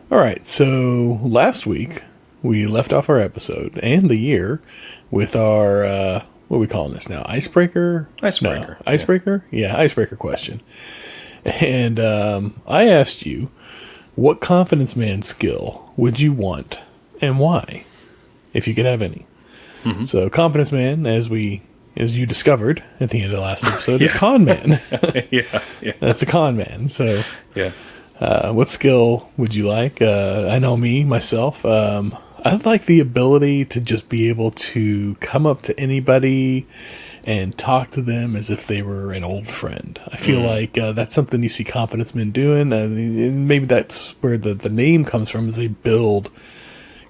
All right, so last week we left off our episode and the year with our, what are we calling this now? Icebreaker? Icebreaker. No, Icebreaker? Yeah, Icebreaker question. And I asked you, what confidence man skill would you want and why, if you could have any? Mm-hmm. So confidence man, as you discovered at the end of the last episode, is con man. yeah. That's a con man. So Yeah. what skill would you like? I know myself, I'd like the ability to just be able to come up to anybody and talk to them as if they were an old friend. I feel like that's something you see confidence men doing. And maybe that's where the name comes from, is they build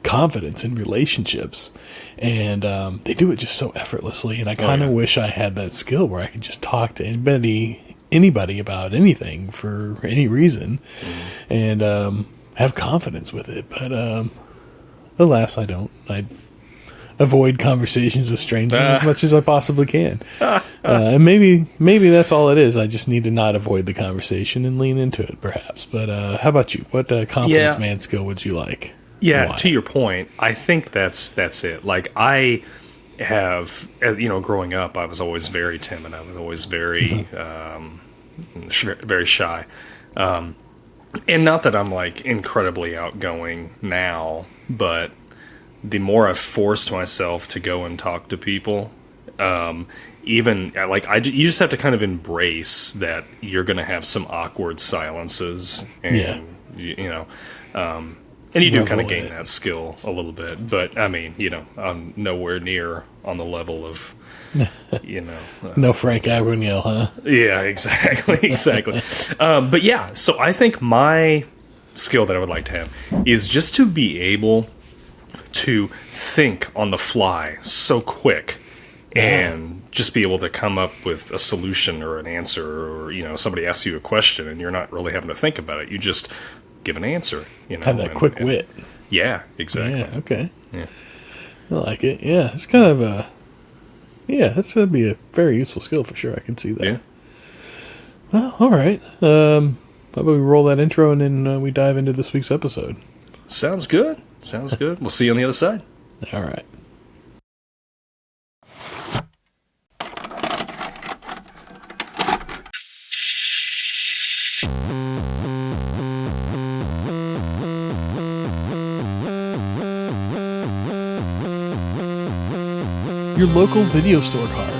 confidence in relationships. And they do it just so effortlessly. And I kind of wish I had that skill where I could just talk to anybody about anything for any reason and have confidence with it. But alas, I don't. I avoid conversations with strangers as much as I possibly can. And maybe that's all it is. I just need to not avoid the conversation and lean into it, perhaps. But how about you? What confidence man skill would you like? Yeah, to your point, I think that's it. Like, I have, growing up, I was always very timid. I was always very, very shy. And not that I'm, like, incredibly outgoing now, but the more I've forced myself to go and talk to people, you just have to kind of embrace that you're going to have some awkward silences, and and you do kind of gain that skill a little bit. But I mean, I'm nowhere near on the level of, no Frank Abagnale, huh? Yeah, exactly. But yeah, so I think my skill that I would like to have is just to be able to think on the fly so quick and just be able to come up with a solution or an answer, or somebody asks you a question and you're not really having to think about it. You just give an answer. Have that quick wit. Yeah, exactly. Yeah, okay. Yeah. I like it. Yeah, it's kind of that's going to be a very useful skill for sure. I can see that. Yeah. Well, all right. How about we roll that intro and then we dive into this week's episode? Sounds good. We'll see you on the other side. All right. Your local video store card.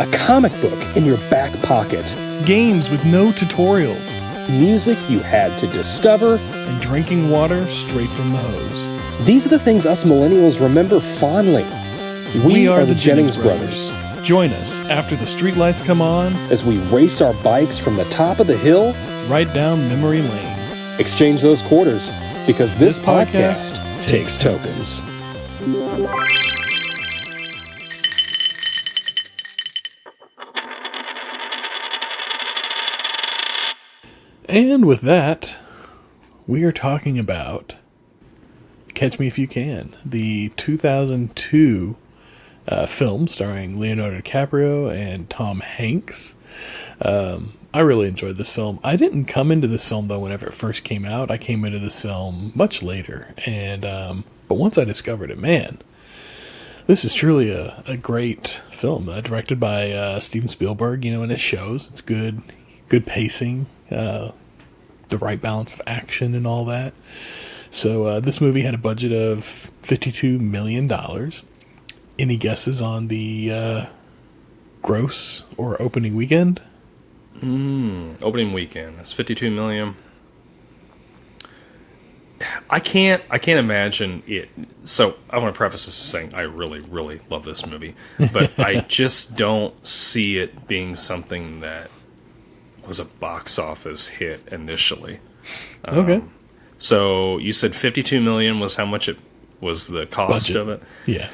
A comic book in your back pocket. Games with no tutorials. Music you had to discover. And drinking water straight from the hose. These are the things us millennials remember fondly. We are the Jennings brothers. Join us after the streetlights come on as we race our bikes from the top of the hill right down memory lane. Exchange those quarters, because this podcast takes tokens. And with that, we are talking about Catch Me If You Can, the 2002 film starring Leonardo DiCaprio and Tom Hanks. I really enjoyed this film. I didn't come into this film, though, whenever it first came out. I came into this film much later. And but once I discovered it, man, this is truly a great film. Directed by Steven Spielberg, and it shows. It's good pacing. The right balance of action and all that. So this movie had a budget of $52 million. Any guesses on the gross or opening weekend? Opening weekend. It's $52 million. I can't imagine it. So I want to preface this saying I really, really love this movie, but I just don't see it being something that was a box office hit initially. Okay. So you said $52 million was how much it was, the cost budget of it? Yeah.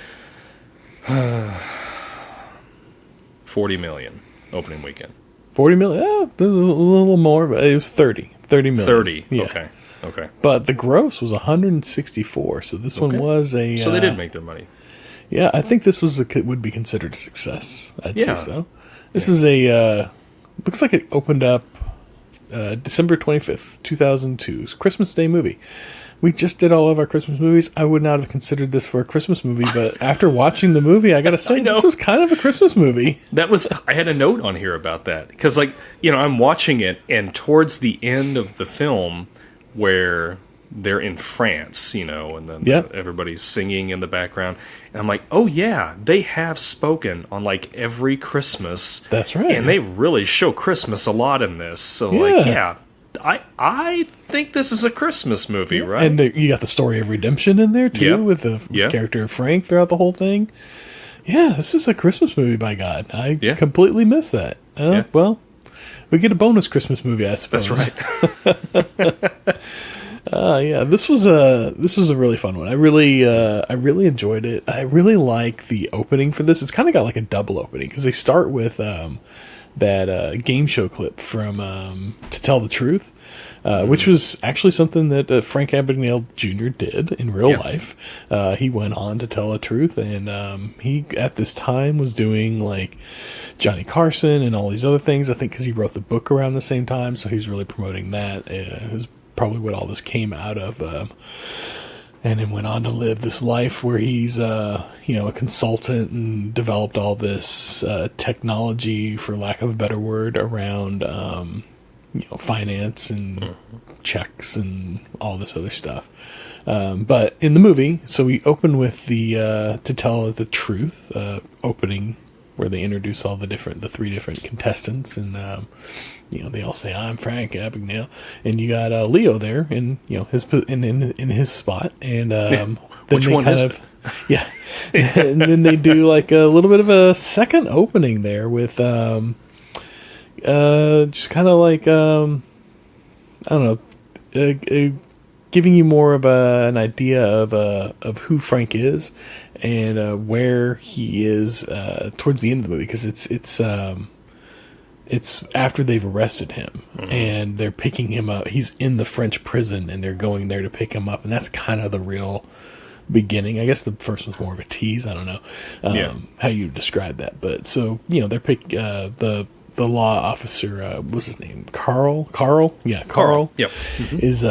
$40 million opening weekend. 40 million? There was a little more, but it was 30 million. 30. Yeah. Okay. But the gross was 164, so this one was a... So they did make their money. Yeah, I think this would be considered a success. I'd say so. This was looks like it opened up December 25th, 2002. It's a Christmas Day movie. we just did all of our Christmas movies. I would not have considered this for a Christmas movie, but after watching the movie, I gotta say, this was kind of a Christmas movie. I had a note on here about that. Because, like, you know, I'm watching it, and towards the end of the film, where they're in France, you know, and then everybody's singing in the background, and I'm like, oh yeah, they have spoken on like every Christmas. That's right. And they really show Christmas a lot in this. So like, yeah, I think this is a Christmas movie, right? And you got the story of redemption in there too, with the character of Frank throughout the whole thing. Yeah, this is a Christmas movie, by God. I completely missed that. Well, we get a bonus Christmas movie, I suppose. That's right. Yeah, this was a really fun one. I really enjoyed it. I really like the opening for this. It's kind of got like a double opening because they start with that game show clip from To Tell the Truth, which was actually something that Frank Abagnale Jr. did in real life. He went on to tell the truth, and he at this time was doing like Johnny Carson and all these other things. I think because he wrote the book around the same time, so he's really promoting that. Is probably what all this came out of. And then went on to live this life where he's, a consultant and developed all this technology, for lack of a better word, around, finance and checks and all this other stuff. But in the movie, so we open with the To Tell the Truth opening, where they introduce all the three different contestants, and they all say, "I'm Frank Abagnale," and you got Leo there in his in his spot, and then which one is it? Yeah, and then they do like a little bit of a second opening there with just kind of like I don't know. Giving you more of an idea of who Frank is and where he is towards the end of the movie, because it's after they've arrested him and they're picking him up. He's in the French prison and they're going there to pick him up, and that's kind of the real beginning. I guess the first one's more of a tease. I don't know how you describe that, but so they're picking the law officer, what's his name? Carl? Yeah, Carl. Yep. Is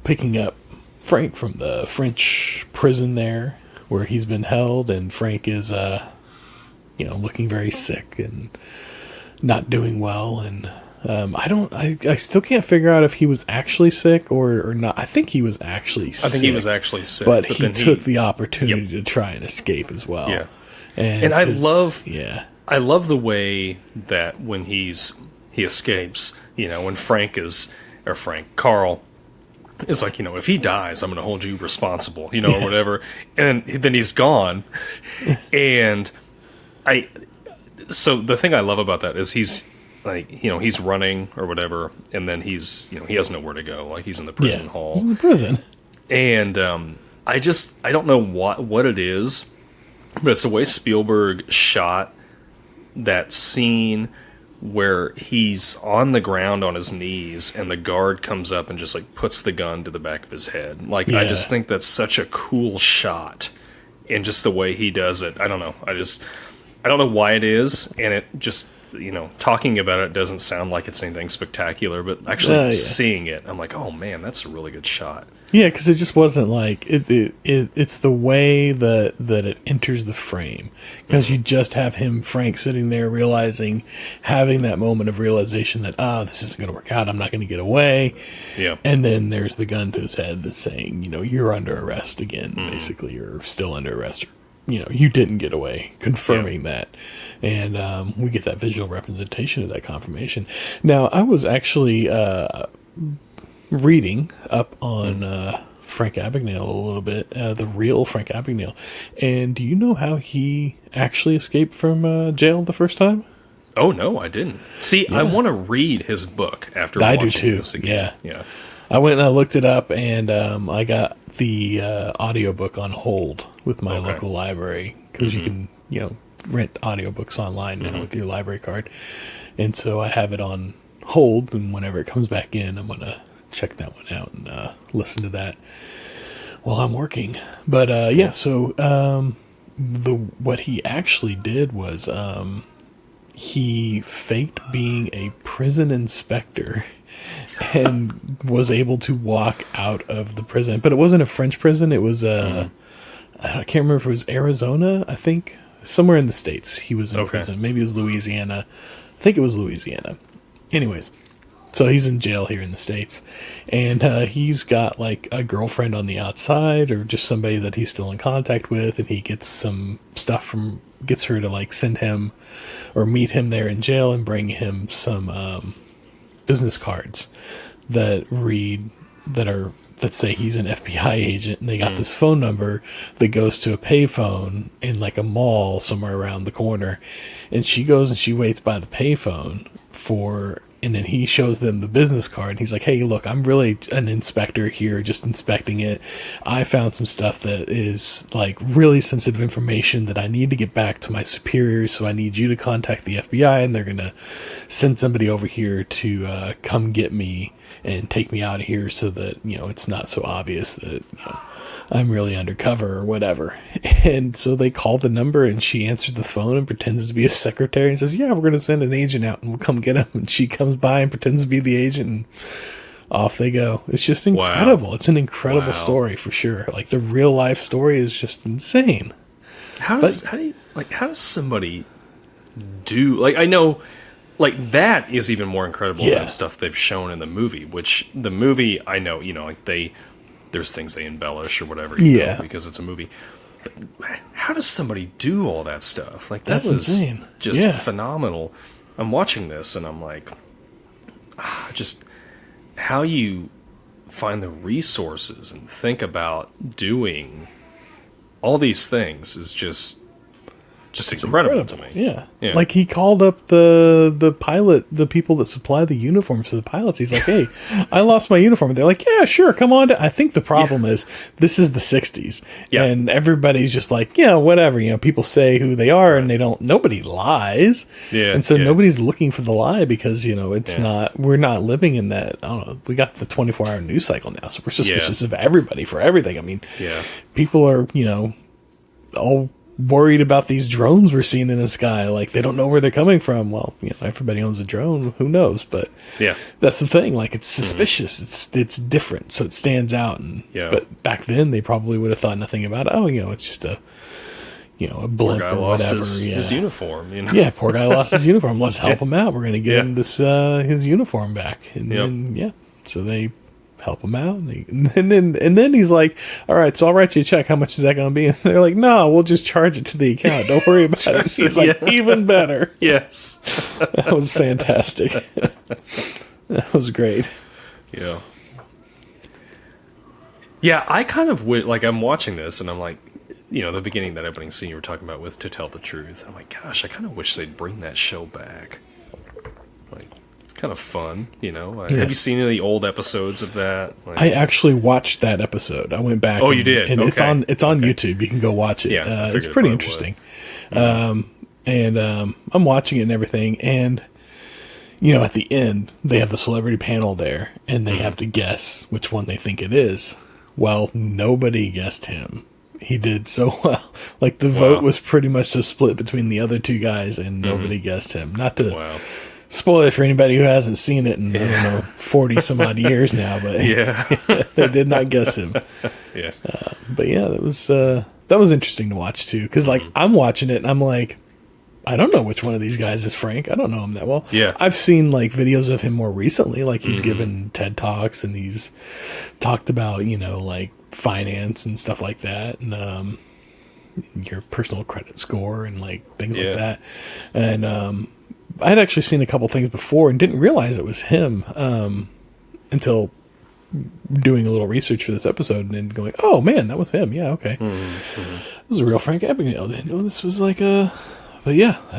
picking up Frank from the French prison there where he's been held, and Frank is, looking very sick and not doing well. And I still can't figure out if he was actually sick or not. I think he was actually sick. I think he was actually sick. But he took the opportunity to try and escape as well. Yeah. And I love the way that when he escapes, when Carl is like, if he dies, I'm going to hold you responsible, or whatever. And then he's gone. And so the thing I love about that is he's like, he's running or whatever. And then he has nowhere to go. Like, he's in the prison hall. He's in the prison. And I don't know what it is, but it's the way Spielberg shot that scene where he's on the ground on his knees and the guard comes up and just like puts the gun to the back of his head. Like, I just think that's such a cool shot, and just the way he does it. I don't know. I don't know why it is. And it just, talking about it doesn't sound like it's anything spectacular, but actually seeing it, I'm like, oh man, that's a really good shot. Yeah, because it just wasn't like it's the way that it enters the frame, because you just have Frank sitting there having that moment of realization that this isn't going to work out. I'm not going to get away. Yeah, and then there's the gun to his head that's saying, you're under arrest again. Basically, you're still under arrest. You didn't get away, confirming that. And we get that visual representation of that confirmation. Now, I was actually reading up on Frank Abagnale a little bit, the real Frank Abagnale. And do you know how he actually escaped from jail the first time? Oh, no, I didn't. See, I want to read his book after watching this again. Yeah. I went and I looked it up, and I got the audiobook on hold with my local library, because you can, rent audiobooks online now with your library card. And so I have it on hold, and whenever it comes back in, I'm going to check that one out and listen to that while I'm working. But so what he actually did was he faked being a prison inspector and was able to walk out of the prison. But it wasn't a French prison. It was I can't remember if it was Arizona, I think. Somewhere in the States he was in prison. Maybe it was Louisiana. I think it was Louisiana. Anyways, so he's in jail here in the States. And he's got like a girlfriend on the outside, or just somebody that he's still in contact with. And he gets some stuff gets her to like send him or meet him there in jail and bring him some business cards that say he's an FBI agent, and they got this phone number that goes to a payphone in like a mall somewhere around the corner. And she goes and she waits by the payphone and then he shows them the business card. He's like, hey, look, I'm really an inspector here, just inspecting it. I found some stuff that is like really sensitive information that I need to get back to my superiors. So I need you to contact the FBI, and they're going to send somebody over here to come get me and take me out of here, so that, it's not so obvious that, I'm really undercover or whatever. And so they call the number, and she answers the phone and pretends to be a secretary and says, yeah, we're going to send an agent out and we'll come get him. And she comes by and pretends to be the agent, and off they go. It's just incredible. Wow. It's an incredible story for sure. Like, the real life story is just insane. How does somebody do, like, I know, like, that is even more incredible than stuff they've shown in the movie, which the movie, I know, like there's things they embellish or whatever, because it's a movie. But how does somebody do all that stuff? Like, that's insane. Just phenomenal. I'm watching this and I'm like, just how you find the resources and think about doing all these things is just incredible to me. Yeah. Like, he called up the pilot, the people that supply the uniforms to the pilots. He's like, hey, I lost my uniform. And they're like, yeah, sure, come on. I think the problem is this is the 60s. Yeah. And everybody's just like, yeah, whatever. People say who they are, and nobody lies. Yeah. And so nobody's looking for the lie, because, it's not, we're not living in that, I don't know, we got the 24-hour news cycle now. So we're suspicious of everybody for everything. I mean, people are, all worried about these drones we're seeing in the sky. Like, they don't know where they're coming from. Well, everybody owns a drone. Who knows? But that's the thing. Like, it's suspicious. It's different, so it stands out. And but back then they probably would have thought nothing about it. Oh, it's just a a blimp or whatever. His uniform. Yeah, poor guy lost his uniform. Let's help him out. We're going to get him this his uniform back. And then so they help him out, and then he's like, all right, so I'll write you a check. How much is that going to be? And they're like, no, we'll just charge it to the account. Don't worry about it. He's like, even better. Yes. That was fantastic. That was great. Yeah. Yeah, I kind of like, I'm watching this and I'm like, the beginning, that opening scene you were talking about with To Tell the Truth. I'm like, gosh, I kind of wish they'd bring that show back. Like, kind of fun, Have you seen any old episodes of that? Like, I actually watched that episode. I went back. Oh, you did? And it's on YouTube. You can go watch it. Yeah, it's pretty interesting. And I'm watching it and everything. And, at the end, they have the celebrity panel there, and they have to guess which one they think it is. Well, nobody guessed him. He did so well. Like, the vote was pretty much just split between the other two guys, and nobody guessed him. Not to spoil it for anybody who hasn't seen it in, I don't know, 40 some odd years now, but they did not guess him. Yeah. But yeah, that was interesting to watch too. Cause like, I'm watching it and I'm like, I don't know which one of these guys is Frank. I don't know him that well. Yeah. I've seen like videos of him more recently. Like, he's given TED Talks and he's talked about, like finance and stuff like that. And, your personal credit score and like things like that. And, I had actually seen a couple things before and didn't realize it was him until doing a little research for this episode, and then going, oh man, that was him. Yeah, okay. This is a real Frank Abagnale. Didn't know this was like a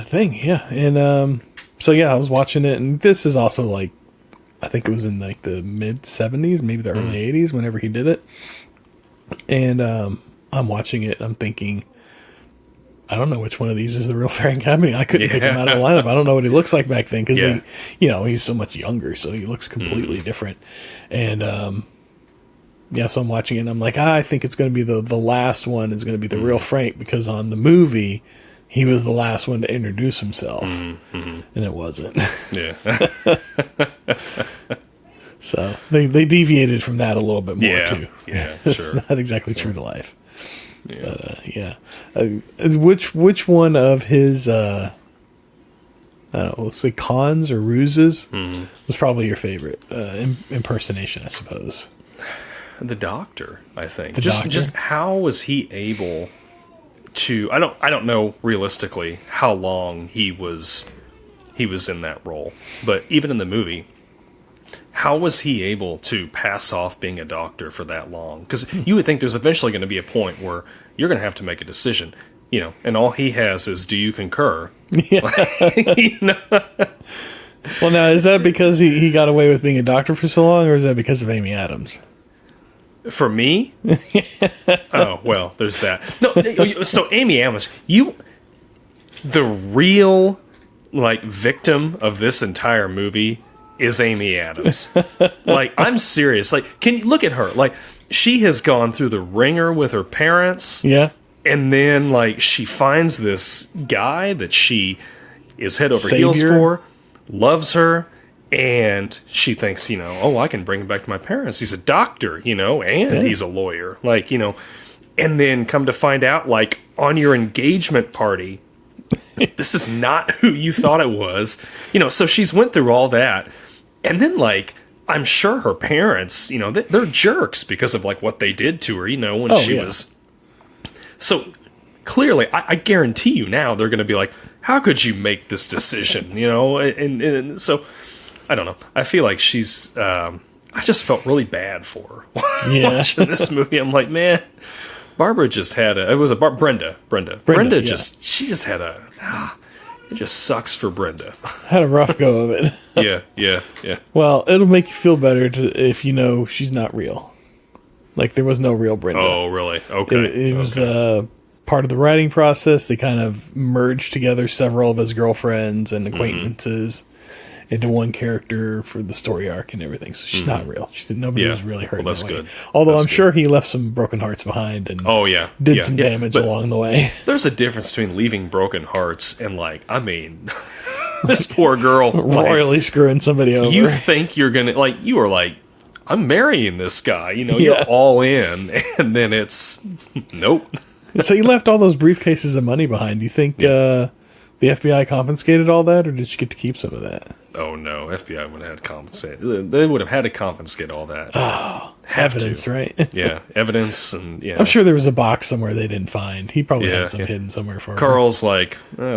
thing. Yeah. And so I was watching it, and this is also like, I think it was in like the mid 70s, maybe the early 80s, whenever he did it. And I'm watching it, and I'm thinking, I don't know which one of these is the real Frank Abagnale. I couldn't pick him out of the lineup. I don't know what he looks like back then, because he's so much younger, so he looks completely different. And so I'm watching it, and I'm like, I think it's going to be the last one is going to be the real Frank, because on the movie he was the last one to introduce himself, and it wasn't. Yeah. So they deviated from that a little bit more too. Yeah, It's sure. not exactly true to life. Yeah. But which one of his I don't know, let's say cons or ruses was probably your favorite impersonation, I suppose. The Doctor, I think. Doctor? Just how was he able to? I don't know realistically how long he was in that role, but even in the movie, how was he able to pass off being a doctor for that long? Because you would think there's eventually going to be a point where you're going to have to make a decision, and all he has is, "Do you concur?" Yeah. Well, now, is that because he got away with being a doctor for so long, or is that because of Amy Adams? For me? Oh, well, there's that. No, so Amy Adams, the real, victim of this entire movie is Amy Adams. I'm serious. Can you look at her? She has gone through the ringer with her parents. Yeah. And then, she finds this guy that she is head over Savior. heels for, loves her, and she thinks, I can bring him back to my parents. He's a doctor, and he's a lawyer. And then come to find out, on your engagement party, this is not who you thought it was. So she's went through all that. And then, I'm sure her parents, they're jerks because of, what they did to her, when she was... So, clearly, I guarantee you now, they're going to be like, how could you make this decision, And so, I don't know. I feel like she's... I just felt really bad for her watching this movie. I'm like, man, Barbara just had Brenda. Brenda she just had it just sucks for Brenda. Had a rough go of it. Yeah. Well, it'll make you feel better if she's not real. There was no real Brenda. Oh, really? Okay. It was part of the writing process. They kind of merged together several of his girlfriends and acquaintances into one character for the story arc and everything. So she's not real. Nobody was really hurt. Well, that's that way. good. Although I'm sure he left some broken hearts behind and did some damage along the way. There's a difference between leaving broken hearts and this poor girl royally screwing somebody over. You think you're gonna you are I'm marrying this guy, you're all in, and then it's nope. So you left all those briefcases of money behind. Do you think the FBI confiscated all that, or did you get to keep some of that? Oh no, FBI would have had to compensate. They would have had to confiscate all that. Oh, evidence, right? Yeah, evidence, and I'm sure there was a box somewhere they didn't find. He probably had some hidden somewhere for Carl's oh,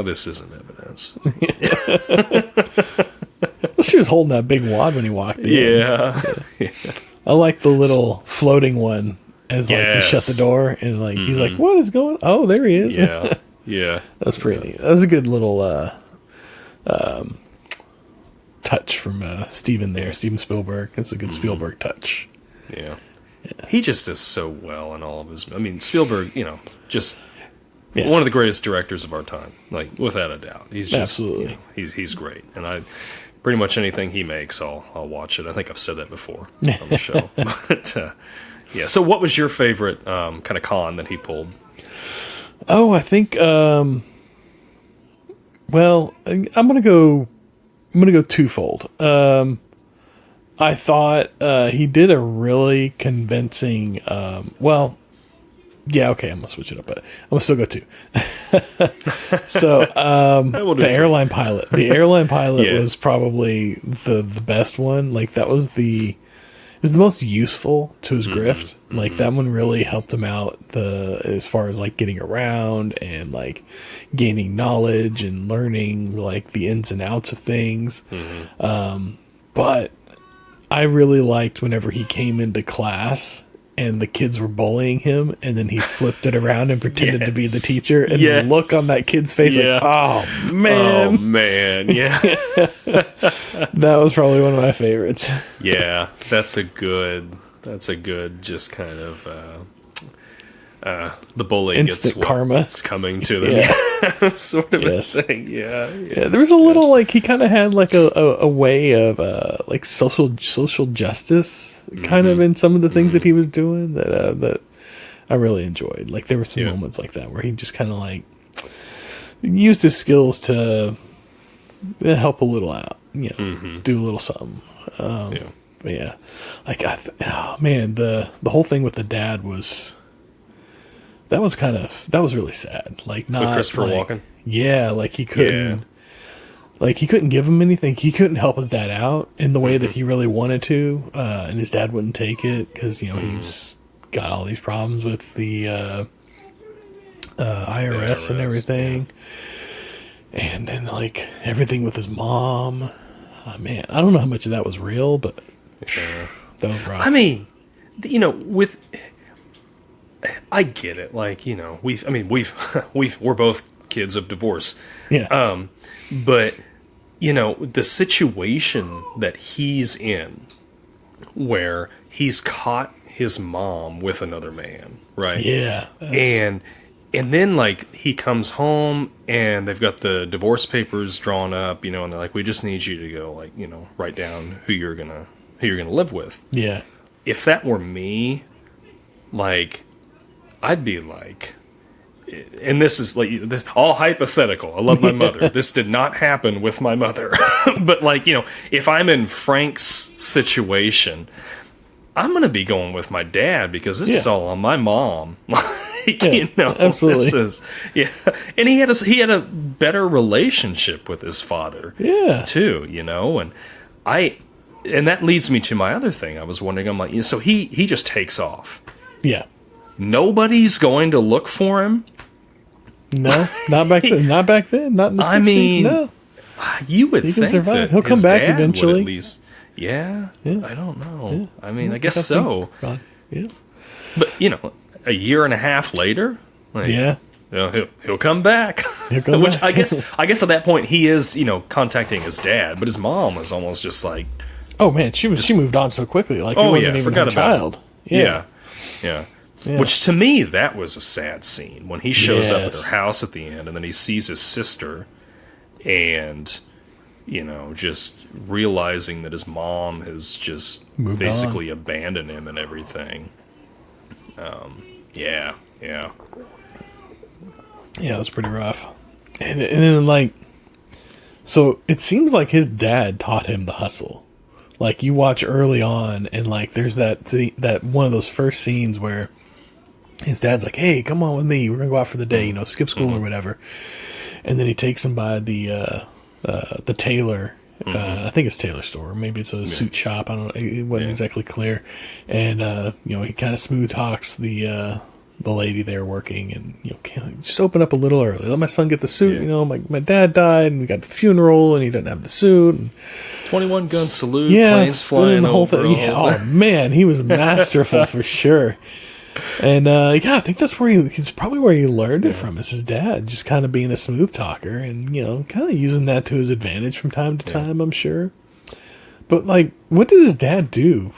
this isn't evidence. Well, she was holding that big wad when he walked in. Yeah. I like the little floating one as he shut the door and he's like, what is going on? Oh, there he is. Yeah. That's pretty neat. That was a good little touch from Steven Spielberg. It's a good Spielberg touch. Yeah. He just does so well in all of his... I mean, Spielberg, just one of the greatest directors of our time, without a doubt. He's just... Absolutely. He's great. And pretty much anything he makes, I'll watch it. I think I've said that before on the show. But, so what was your favorite kind of con that he pulled? Oh, I think... I'm going to go twofold. I thought he did a really convincing... I'm going to switch it up, but I'm going to still go two. So, the airline pilot. The airline pilot was probably the best one. That was it was the most useful to his grift. That one really helped him out as far as getting around and gaining knowledge and learning the ins and outs of things. But I really liked whenever he came into class and the kids were bullying him, and then he flipped it around and pretended to be the teacher, and the look on that kid's face, oh man, yeah. That was probably one of my favorites. Yeah, that's a good just kind of the bully instant gets karma. It's coming to them, sort of a thing. Yeah. There was a little he kind of had a way of social justice kind of in some of the things that he was doing that I really enjoyed. There were some moments like that where he just kind of used his skills to help a little out, do a little something. But yeah, like oh man, the whole thing with the dad was that was really sad. Like not With Christopher like, Walken. Yeah, like he couldn't. Like, he couldn't give him anything. He couldn't help his dad out in the way that he really wanted to. And his dad wouldn't take it because, he's got all these problems with the IRS and everything. Yeah. And then, like, everything with his mom. Oh, man, I don't know how much of that was real, but that was rough. I mean, I get it. Like, we're both kids of divorce. Yeah. But, the situation that he's in where he's caught his mom with another man, right? Yeah. And then, like, he comes home and they've got the divorce papers drawn up, and they're like, we just need you to go, like, write down who you're gonna live with. Yeah. If that were me, like, I'd be like, and this is like this all hypothetical. I love my mother. This did not happen with my mother. But like, if I'm in Frank's situation, I'm going to be going with my dad because this is all on my mom. Like, absolutely. This is, and he had a better relationship with his father. Yeah. Too, and that leads me to my other thing. I was wondering, I'm like, so he just takes off. Yeah. Nobody's going to look for him. No, not back then. Not back then. Not in the 60s. No. You would think survive. that He'll come his back dad eventually. would at least, I don't know. Yeah. I mean, I guess so. Yeah. But a year and a half later, like, he'll come back. He'll come Which back. I guess at that point he is contacting his dad, but his mom was almost just like, oh man, she moved on so quickly. Like it wasn't even her child. Yeah. Which to me, that was a sad scene when he shows up at her house at the end, and then he sees his sister, and just realizing that his mom has just Moved basically abandoned him and everything. Yeah, it was pretty rough. And then like, so it seems like his dad taught him the hustle. Like you watch early on, and like there's that one of those first scenes where his dad's like, "Hey, come on with me. We're gonna go out for the day. Skip school or whatever." And then he takes him by the tailor. I think it's tailor store. Maybe it's a suit shop. I don't know. It wasn't exactly clear. And he kind of smooth talks the lady there working, and just open up a little early. Let my son get the suit. My dad died, and we got the funeral, and he doesn't have the suit. And 21 gun salute. Planes flying the whole over. thing. Yeah, oh man, he was masterful for sure. And I think that's he's probably where he learned it from. Is his dad just kind of being a smooth talker, and kind of using that to his advantage from time to time. I'm sure. But like, what did his dad do?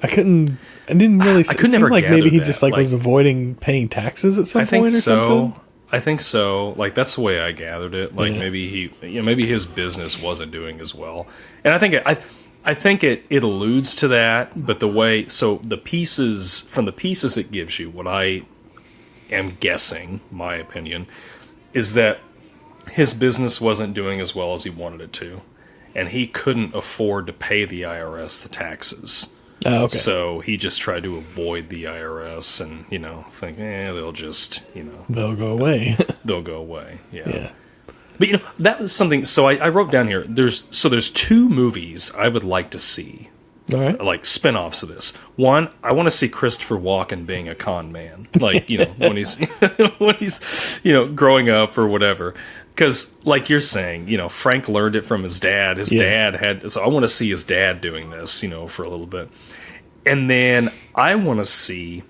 I didn't really. I couldn't seem like maybe he that. just was avoiding paying taxes at some point or something. I think so. Like that's the way I gathered it. Like maybe maybe his business wasn't doing as well. And I think it alludes to that. But the pieces it gives you, what I am guessing, my opinion, is that his business wasn't doing as well as he wanted it to, and he couldn't afford to pay the IRS the taxes. Oh, okay. So he just tried to avoid the IRS and, think, they'll just, they'll go away. They'll go away. Yeah. But, that was something. So I wrote down here, there's two movies I would like to see. All right. Like spin-offs of this. One, I want to see Christopher Walken being a con man. Like, when he's, growing up or whatever. Because, like you're saying, Frank learned it from his dad. His dad had... So I want to see his dad doing this, for a little bit. And then I want to see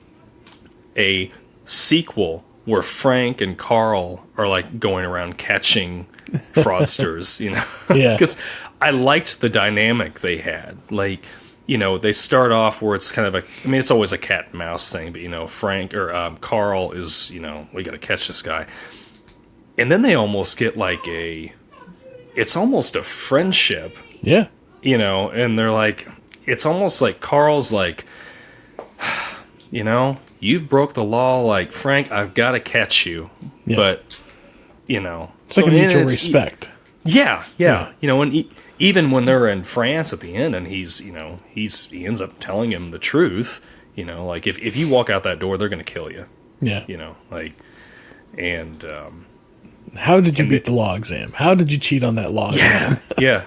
a sequel where Frank and Carl are, like, going around catching fraudsters, Yeah. Because I liked the dynamic they had. Like, they start off where it's kind of it's always a cat and mouse thing, but, Frank or Carl is, we got to catch this guy. And then they almost get like it's almost a friendship. Yeah. And they're like, it's almost like Carl's like, you've broke the law. Like, Frank, I've got to catch you. Yeah. But, It's like a mutual respect. Yeah. And even when they're in France at the end, and he ends up telling him the truth. Like if you walk out that door, they're going to kill you. Yeah. And how did you beat the law exam? How did you cheat on that law exam? Yeah.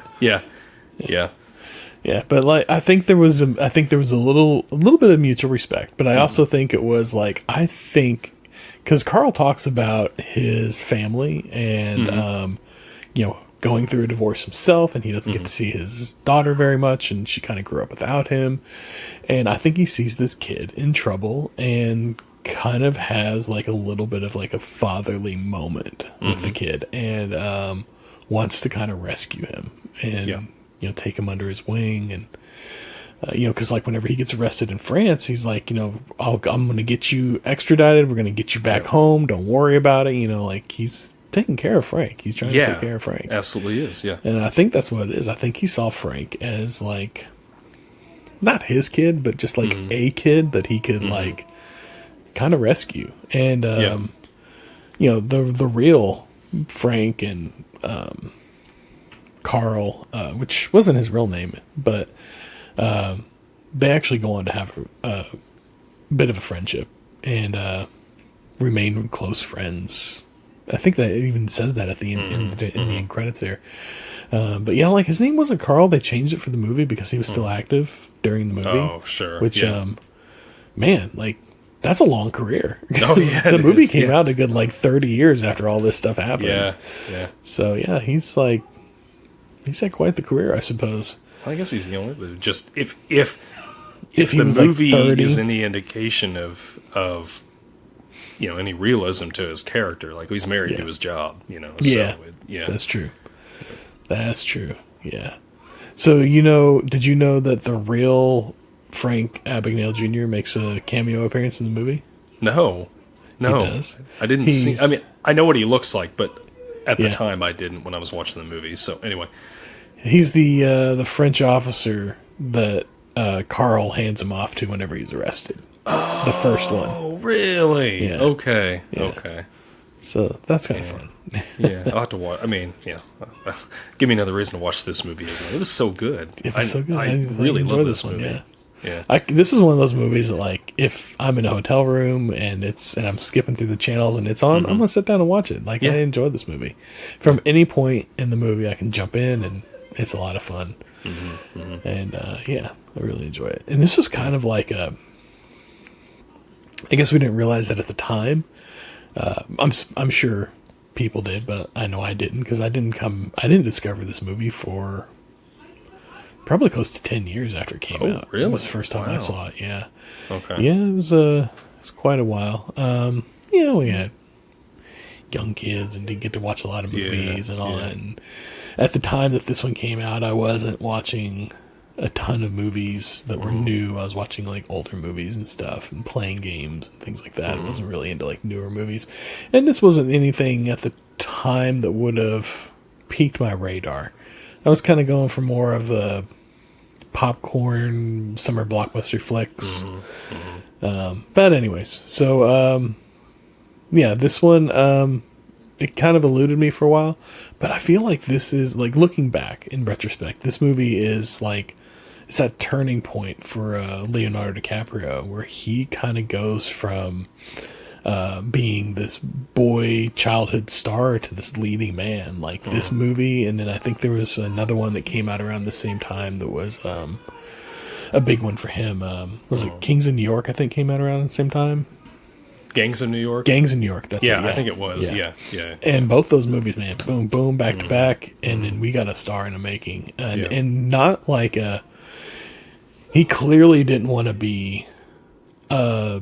Yeah, but like I think there was a little bit of mutual respect, but I also think it was like because Carl talks about his family and going through a divorce himself, and he doesn't get to see his daughter very much, and she kind of grew up without him, and I think he sees this kid in trouble and kind of has like a little bit of like a fatherly moment with the kid, and wants to kind of rescue him and take him under his wing, and because like whenever he gets arrested in France, he's like, I'm going to get you extradited, we're going to get you back home, don't worry about it, like he's taking care of Frank, he's trying to take care of Frank. Absolutely is. And I think that's what it is. I think he saw Frank as like not his kid, but just like a kid that he could like kind of rescue. And the real Frank and Carl, which wasn't his real name, but they actually go on to have a bit of a friendship and remain close friends. I think that it even says that at the end, in the end credits there. But yeah, like his name wasn't Carl. They changed it for the movie because he was still active during the movie. Oh, sure. Which, man, like that's a long career. Oh, yeah, the movie came out a good like 30 years after all this stuff happened. Yeah. So yeah, he's had quite the career, I suppose. I guess he's just if the was movie like 30, is any indication of any realism to his character, like he's married to his job, That's true. That's true. Yeah. So did you know that the real Frank Abagnale Jr. makes a cameo appearance in the movie? No. He does. I didn't see. I mean, I know what he looks like, but at the time I didn't when I was watching the movie. So anyway, he's the French officer that Carl hands him off to whenever he's arrested. Oh, the first one. Oh, really? Yeah. Okay. Yeah. Okay. So that's kind of fun. Yeah, I'll have to watch. I mean, give me another reason to watch this movie again. It was so good. It was so good. I really love this one, movie. Yeah. This is one of those movies that, like, if I'm in a hotel room and I'm skipping through the channels and it's on, I'm gonna sit down and watch it. Like, I enjoy this movie. From any point in the movie, I can jump in and it's a lot of fun. And I really enjoy it. And this was kind of like I guess we didn't realize that at the time. I'm sure people did, but I know I didn't, because I didn't discover this movie for probably close to 10 years after it came out. Really? It was the first time I saw it. Yeah. Okay. Yeah, it was quite a while. We had young kids and didn't get to watch a lot of movies and all that. And at the time that this one came out, I wasn't watching a ton of movies that were new. I was watching like older movies and stuff and playing games and things like that. I wasn't really into like newer movies. And this wasn't anything at the time that would have piqued my radar. I was kind of going for more of the popcorn summer blockbuster flicks. But anyways, so this one it kind of eluded me for a while, but I feel like this is, like, looking back in retrospect, this movie is like, it's that turning point for Leonardo DiCaprio, where he kind of goes from being this boy childhood star to this leading man. Like this movie, and then I think there was another one that came out around the same time that was a big one for him. Was it Kings of New York? I think came out around the same time. Gangs of New York? Gangs of New York, that's it. I think it was. Yeah. And both those movies, man, boom, boom, back to back, and then we got a star in the making. And not like he clearly didn't want to be a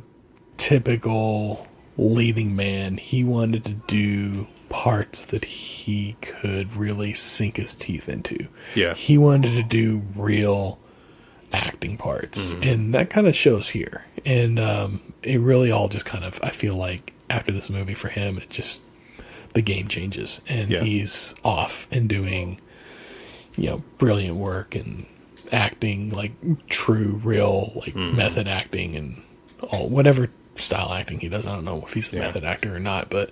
typical leading man. He wanted to do parts that he could really sink his teeth into. Yeah. He wanted to do real acting parts, and that kind of shows here. And it really all just kind of, I feel like after this movie for him, it just, the game changes, and he's off and doing brilliant work and acting, like true real like method acting and all, whatever style acting he does. I don't know if he's a method actor or not, but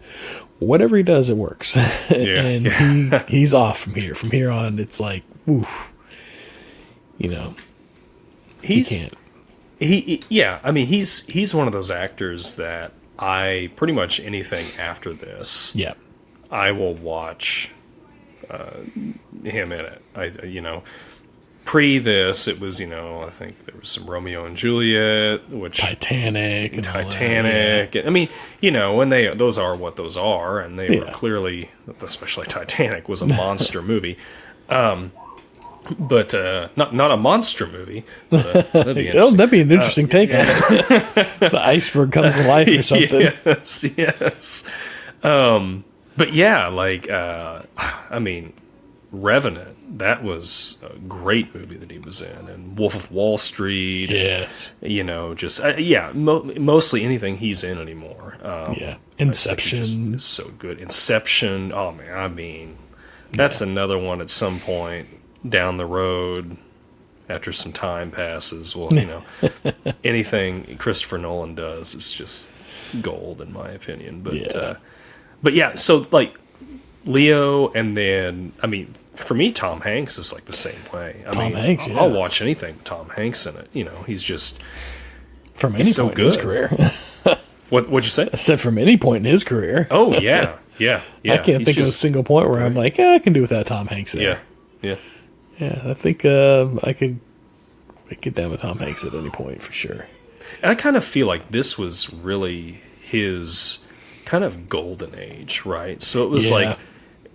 whatever he does, it works. And he's off from here on. It's like oof, you know, he can't. Yeah, I mean, he's one of those actors that I pretty much anything after this, Yeah. I will watch him in it. Pre this, it was, I think there was some Romeo and Juliet, which Titanic. And Titanic. I mean, when those are what those are, and they were clearly, especially Titanic, was a monster movie. But not a monster movie. But, that'd be interesting. That'd be an interesting take on it. The iceberg comes to life or something. Yes. But yeah, I mean, Revenant, that was a great movie that he was in, and Wolf of Wall Street. Yes. Mostly anything he's in anymore. Inception is so good. Inception. Oh man, I mean, that's another one at some point down the road after some time passes. Well, anything Christopher Nolan does is just gold in my opinion. But yeah, so like Leo, and then I mean, for me, Tom Hanks is like the same way. Tom Hanks, I'll watch anything with Tom Hanks in it. He's just from any point in his career. What'd you say? I said from any point in his career. Oh yeah. I can't think of a single point where I'm like, I can do without Tom Hanks there. Yeah. I think I could get down with Tom Hanks at any point for sure. And I kind of feel like this was really his kind of golden age, right? So it was like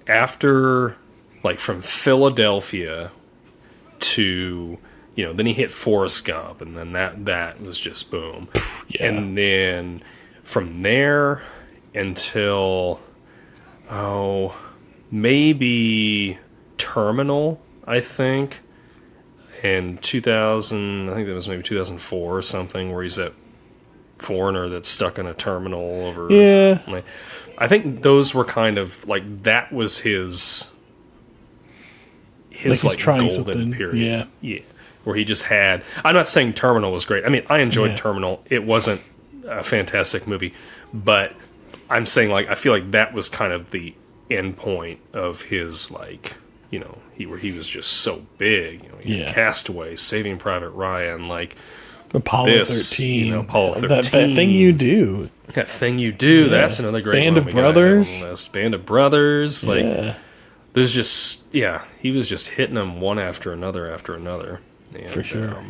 after, like from Philadelphia to, then he hit Forrest Gump, and then that was just boom. Yeah. And then from there until, maybe Terminal, I think, in 2000, I think that was maybe 2004 or something, where he's that foreigner that's stuck in a terminal over. Yeah. I think those were kind of like, that was his like golden something. period. Yeah. Where he just had, I'm not saying Terminal was great. I mean, I enjoyed Terminal. It wasn't a fantastic movie, but I'm saying like, I feel like that was kind of the end point of his like, where he was just so big, Castaway, Saving Private Ryan, like Apollo 13, Apollo 13, that thing you do, that's another great Band one of Brothers, Band of Brothers, like there's just he was just hitting them one after another, and, for sure,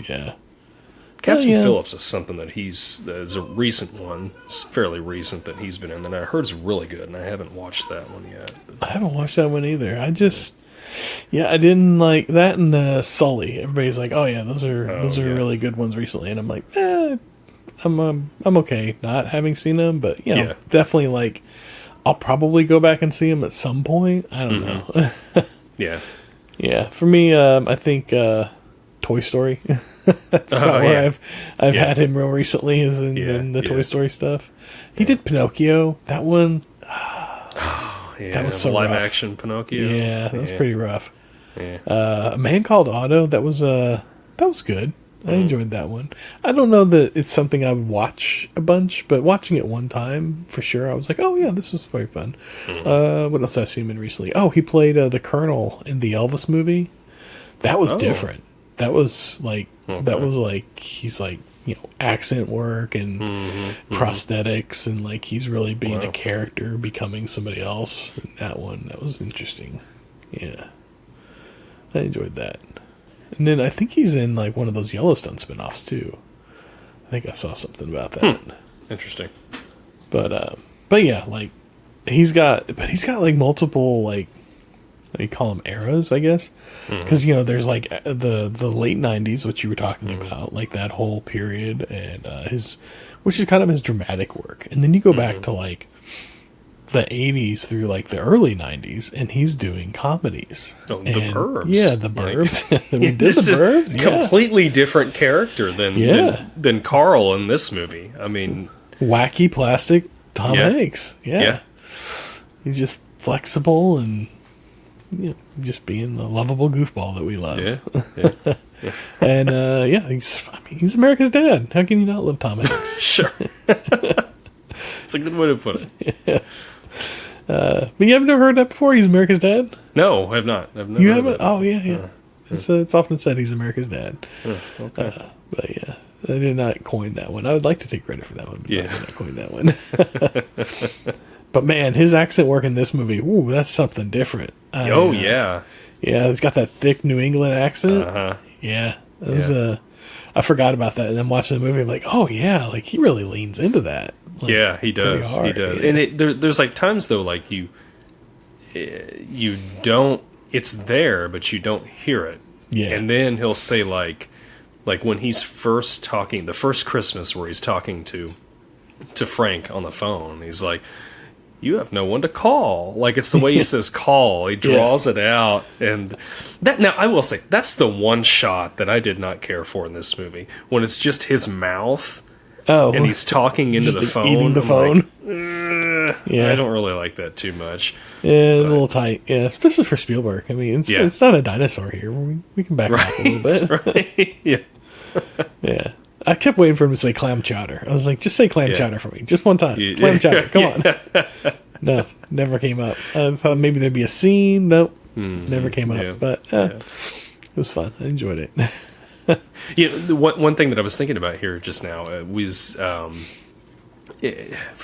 Captain Phillips is something that is a recent one. It's fairly recent that he's been in, and I heard it's really good, and I haven't watched that one yet. I haven't watched that one either. I just, I didn't like that, and Sully. Everybody's like, oh yeah, those are really good ones recently, and I'm like, I'm okay not having seen them, but definitely like, I'll probably go back and see them at some point. I don't know. Yeah. For me, I think Toy Story. That's about where I've had him real recently, is in the Toy Story stuff. He did Pinocchio. That one. That was so live action Pinocchio. Yeah, that was pretty rough. Yeah. A Man Called Otto. That was good. I enjoyed that one. I don't know that it's something I would watch a bunch, but watching it one time for sure, I was like, oh yeah, this is very fun. What else did I see him in recently? Oh, he played the Colonel in the Elvis movie. That was different. That was like he's like, accent work and prosthetics, and like he's really being a character, becoming somebody else. And that was interesting. Yeah, I enjoyed that. And then I think he's in like one of those Yellowstone spinoffs too. I think I saw something about that. Interesting. But yeah, like he's got like multiple, like, what do you call them, eras, I guess? Because there's like the late '90s, which you were talking about, like that whole period, and which is kind of his dramatic work, and then you go back to like the '80s through like the early '90s, and he's doing comedies. Oh, The Burbs. Yeah, The Burbs. We did The Burbs. Yeah. Completely different character than Carl in this movie. I mean, wacky plastic Tom Hanks. Yeah, he's just flexible and just being the lovable goofball that we love. And he's America's dad. How can you not love Tom Hanks? Sure. It's a good way to put it. Yes. But you have never heard that before? He's America's dad? No, I have not. I've never you heard haven't? that. Oh, yeah. It's often said he's America's dad. Okay. But yeah, I did not coin that one. I would like to take credit for that one, but I did not coin that one. But man, his accent work in this movie, ooh, that's something different. Yeah. Yeah, it's got that thick New England accent. Yeah. That was, I forgot about that. And then watching the movie, I'm like, oh yeah, like he really leans into that. Like, yeah, he does. He does. Yeah. And there's like times though, like you don't, it's there, but you don't hear it. Yeah. And then he'll say like when he's first talking, the first Christmas where he's talking to Frank on the phone, he's like, you have no one to call. Like, it's the way he says call. He draws it out. And that, now, I will say, that's the one shot that I did not care for in this movie. When it's just his mouth and he's talking into the phone. Eating the phone. Like, I don't really like that too much. Yeah, it's a little tight. Yeah, especially for Spielberg. I mean, it's not a dinosaur here. We can back off a little bit. Right? Yeah. Yeah. I kept waiting for him to say clam chowder. I was like, just say clam chowder for me. Just one time. Clam chowder. Come on. No, never came up. I thought maybe there'd be a scene. Nope. Never came up. Yeah. But it was fun. I enjoyed it. The one thing that I was thinking about here just now was, for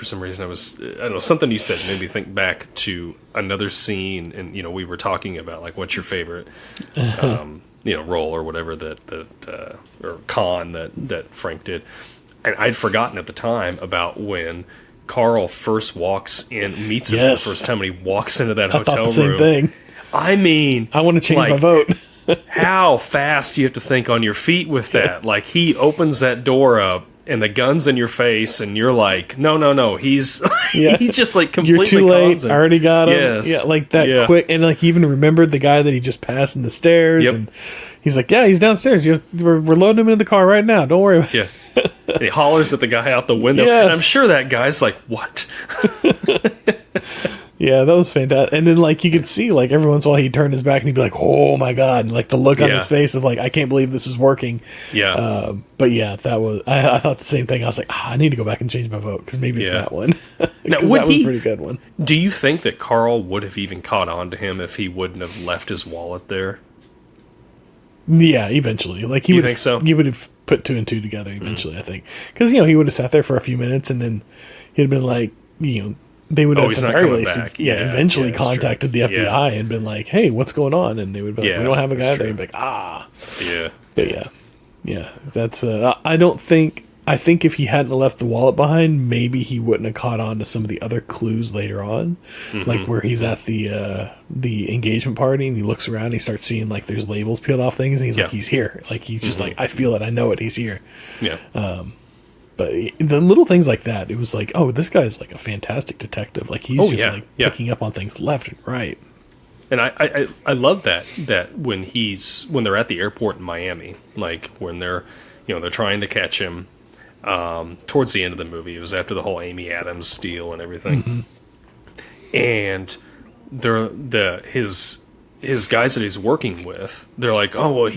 some reason, I don't know, something you said made me think back to another scene. And, we were talking about, like, what's your favorite role or whatever that or con that Frank did. And I'd forgotten at the time about when Carl first walks in, meets him for the first time, and he walks into that hotel room. Same thing. I mean, I want to change my vote. How fast you have to think on your feet with that. Like, he opens that door up and the gun's in your face and you're like, no, he's he's just like completely You're too late. constant. I already got him. Yes. Yeah, like that quick. And like he even remembered the guy that he just passed in the stairs. Yep. And he's like, yeah, he's downstairs. We're loading him into the car right now. Don't worry about it. Yeah. And he hollers at the guy out the window. Yes. And I'm sure that guy's like, what? Yeah, that was fantastic. And then, like, you could see, like, every once in a while he'd turn his back and he'd be like, oh my God. And, like, the look on his face of, like, I can't believe this is working. Yeah. But yeah, that was, I thought the same thing. I was like, I need to go back and change my vote because maybe it's that one. Now, that was a pretty good one. Do you think that Carl would have even caught on to him if he wouldn't have left his wallet there? Yeah, eventually. Like, You think so? He would have put two and two together eventually, I think. Because, he would have sat there for a few minutes and then he'd have been like, they would have he's not coming back. Eventually that's contacted the FBI and been like, hey, what's going on? And they would be like, we don't have a guy there. And be like, Yeah. But yeah, that's, I think if he hadn't left the wallet behind, maybe he wouldn't have caught on to some of the other clues later on. Like where he's at the engagement party and he looks around and he starts seeing like there's labels peeled off things and he's like, he's here. Like he's just like, I feel it. I know it. He's here. Yeah. But the little things like that, it was like, oh, this guy's like a fantastic detective. Like he's picking up on things left and right. And I love that when they're at the airport in Miami, like when they're they're trying to catch him towards the end of the movie. It was after the whole Amy Adams deal and everything. And his guys that he's working with, they're like, oh well,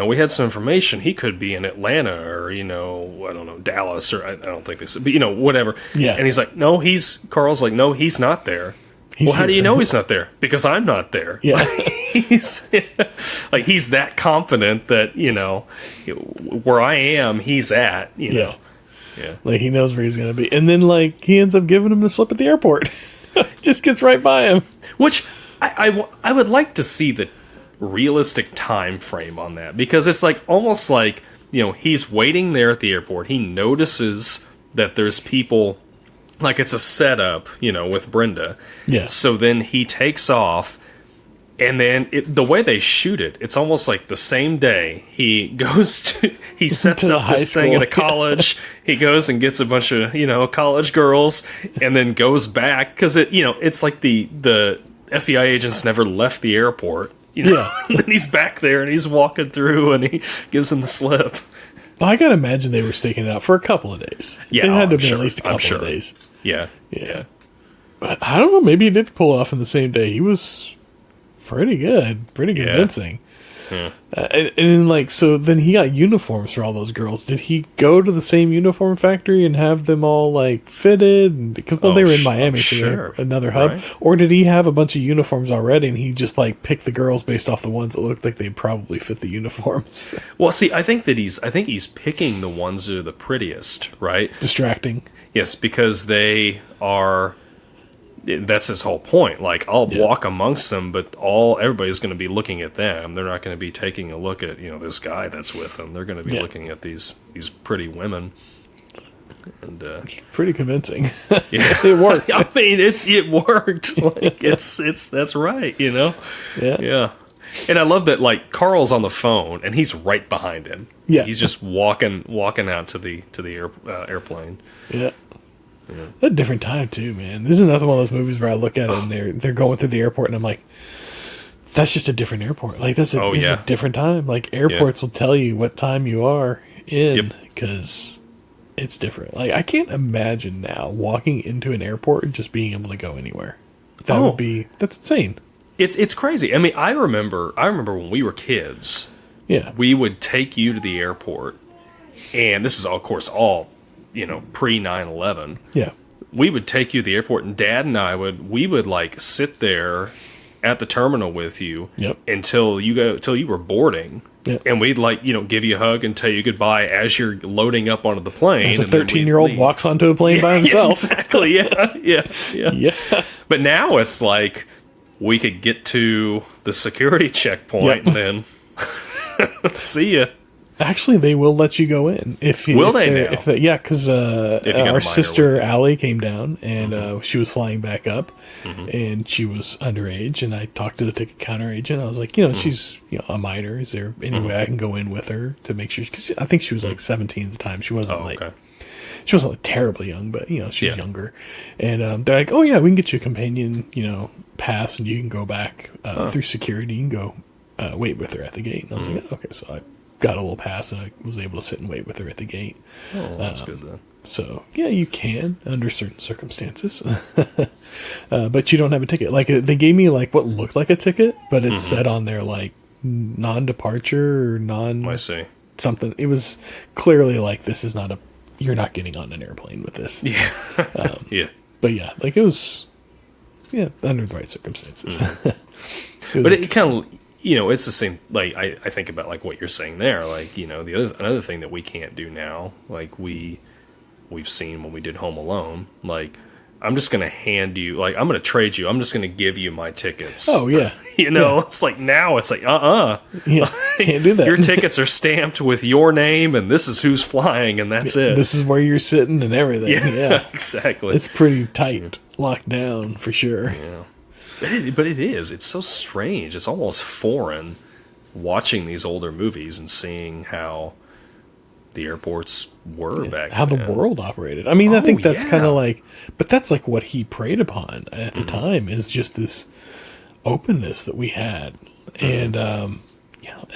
we had some information. He could be in Atlanta or, I don't know, Dallas or I don't think this, but, whatever. Yeah. And he's like, Carl's like, no, he's not there. Well, how do you know he's not there? Because I'm not there. Yeah. He's that confident that, where I am, he's at, Yeah. Yeah. Like he knows where he's going to be. And then like he ends up giving him the slip at the airport. Just gets right by him. Which I would like to see the realistic time frame on that, because it's like almost like he's waiting there at the airport. He notices that there's people, like it's a setup with Brenda. Yeah. So then he takes off, and then the way they shoot it, it's almost like the same day he sets up this thing at a college. He goes and gets a bunch of college girls and then goes back because it's like the FBI agents never left the airport. And then he's back there and he's walking through and he gives him the slip. Well, I gotta imagine they were staking it out for a couple of days. Yeah, it had to have been at least a couple of days. Yeah. But I don't know. Maybe he did pull off in the same day. He was pretty good, pretty convincing. Yeah. And like, so then he got uniforms for all those girls. Did he go to the same uniform factory and have them all like fitted? Because they were in Miami, so they had another hub. Right. Or did he have a bunch of uniforms already and he just like picked the girls based off the ones that looked like they probably fit the uniforms? Well, see, I think he's picking the ones that are the prettiest, right? Distracting. Yes, because they are. That's his whole point. Like, I'll walk amongst them, but everybody's going to be looking at them. They're not going to be taking a look at this guy that's with them. They're going to be looking at these pretty women. And it's pretty convincing. Yeah, it worked. I mean, it worked. Like that's right. Yeah. And I love that. Like, Carl's on the phone and he's right behind him. Yeah, he's just walking out to the airplane. Yeah. A different time too, man. This is another one of those movies where I look at it and they're going through the airport and I'm like, that's just a different airport. Like, this is a different time. Like, airports will tell you what time you are in because it's different. Like, I can't imagine now walking into an airport and just being able to go anywhere. That's insane. It's crazy. I mean, I remember when we were kids. Yeah, we would take you to the airport, and this is of course all pre 9/11. Yeah, we would take you to the airport, and Dad and I would like sit there at the terminal with you until you were boarding. Yep. And we'd like give you a hug and tell you goodbye as you're loading up onto the plane. As a 13-year-old walks onto a plane by himself. Exactly. Yeah. But now it's like we could get to the security checkpoint and then see ya. Actually, they will let you go in because our sister Allie came down and she was flying back up, and she was underage. And I talked to the ticket counter agent. I was like, she's a minor. Is there any way I can go in with her to make sure? Because I think she was like 17 at the time. She wasn't she wasn't like terribly young, but she's younger. And they're like, oh yeah, we can get you a companion pass, and you can go back through security. You can go wait with her at the gate. And I was like, okay, so I got a little pass and I was able to sit and wait with her at the gate. Oh, that's good then. So yeah, you can under certain circumstances, but you don't have a ticket. Like, they gave me like what looked like a ticket, but it said on there like non-departure or I see. Something. It was clearly like, this is not you're not getting on an airplane with this. Yeah. Yeah. But yeah, like it was under the right circumstances. But it kind of. It's the same. Like, I think about like what you're saying there. Like, another thing that we can't do now. Like, we've seen when we did Home Alone. Like, I'm just gonna hand you. Like, I'm gonna trade you. I'm just gonna give you my tickets. Oh yeah. It's like now. It's like Yeah, can't do that. Your tickets are stamped with your name, and this is who's flying, and that's it. This is where you're sitting and everything. Yeah, exactly. It's pretty tight, locked down for sure. Yeah. But it is. It's so strange. It's almost foreign watching these older movies and seeing how the airports were back then. How the world operated. I mean, I think that's kind of like... But that's like what he preyed upon at the time, is just this openness that we had. And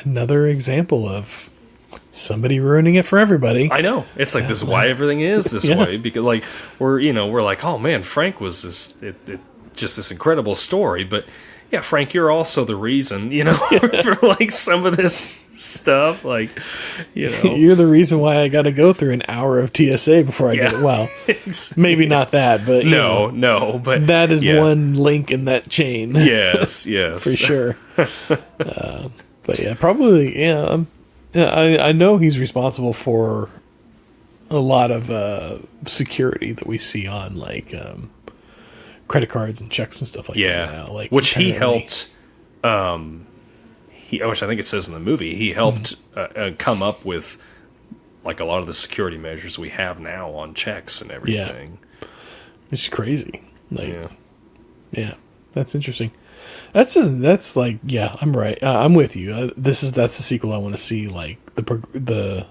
another example of somebody ruining it for everybody. I know. It's like, this is why everything is this way. Because like we're like, oh man, Frank was this... just this incredible story, but yeah, Frank, you're also the reason, for like some of this stuff. Like, you're the reason why I got to go through an hour of TSA before I get it. Well, maybe not that, but no, but that is one link in that chain. Yes, for sure. But yeah, probably, I know he's responsible for a lot of security that we see on like credit cards and checks and stuff like that now. Like, which he helped, which I think it says in the movie, he helped come up with like a lot of the security measures we have now on checks and everything. It's crazy. Like, that's interesting. That's like, I'm right. I'm with you. That's the sequel I want to see. Like the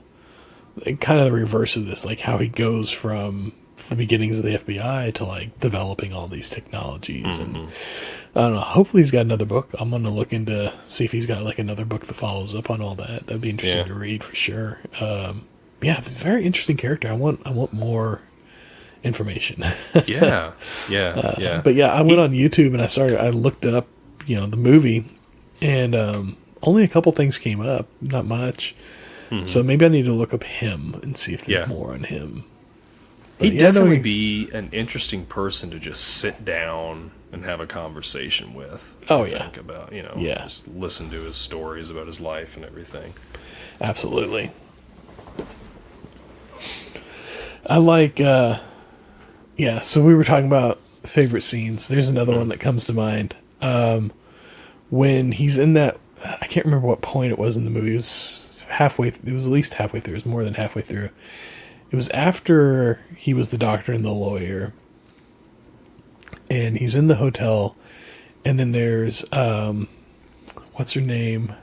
kind of the reverse of this, like how he goes from the beginnings of the FBI to like developing all these technologies. And I don't know, hopefully he's got another book. I'm going to look into see if he's got like another book that follows up on all that. That'd be interesting to read for sure. It's a very interesting character. I want more information. But I went on YouTube and I looked up, the movie, and only a couple things came up, not much. So maybe I need to look up him and see if there's more on him. But He'd definitely be an interesting person to just sit down and have a conversation with. Think about, just listen to his stories about his life and everything. Absolutely. I like, so we were talking about favorite scenes. There's another one that comes to mind. When he's in that, I can't remember what point it was in the movie. It was it was at least halfway through. It was more than halfway through. It was after he was the doctor and the lawyer. And he's in the hotel. And then there's, what's her name?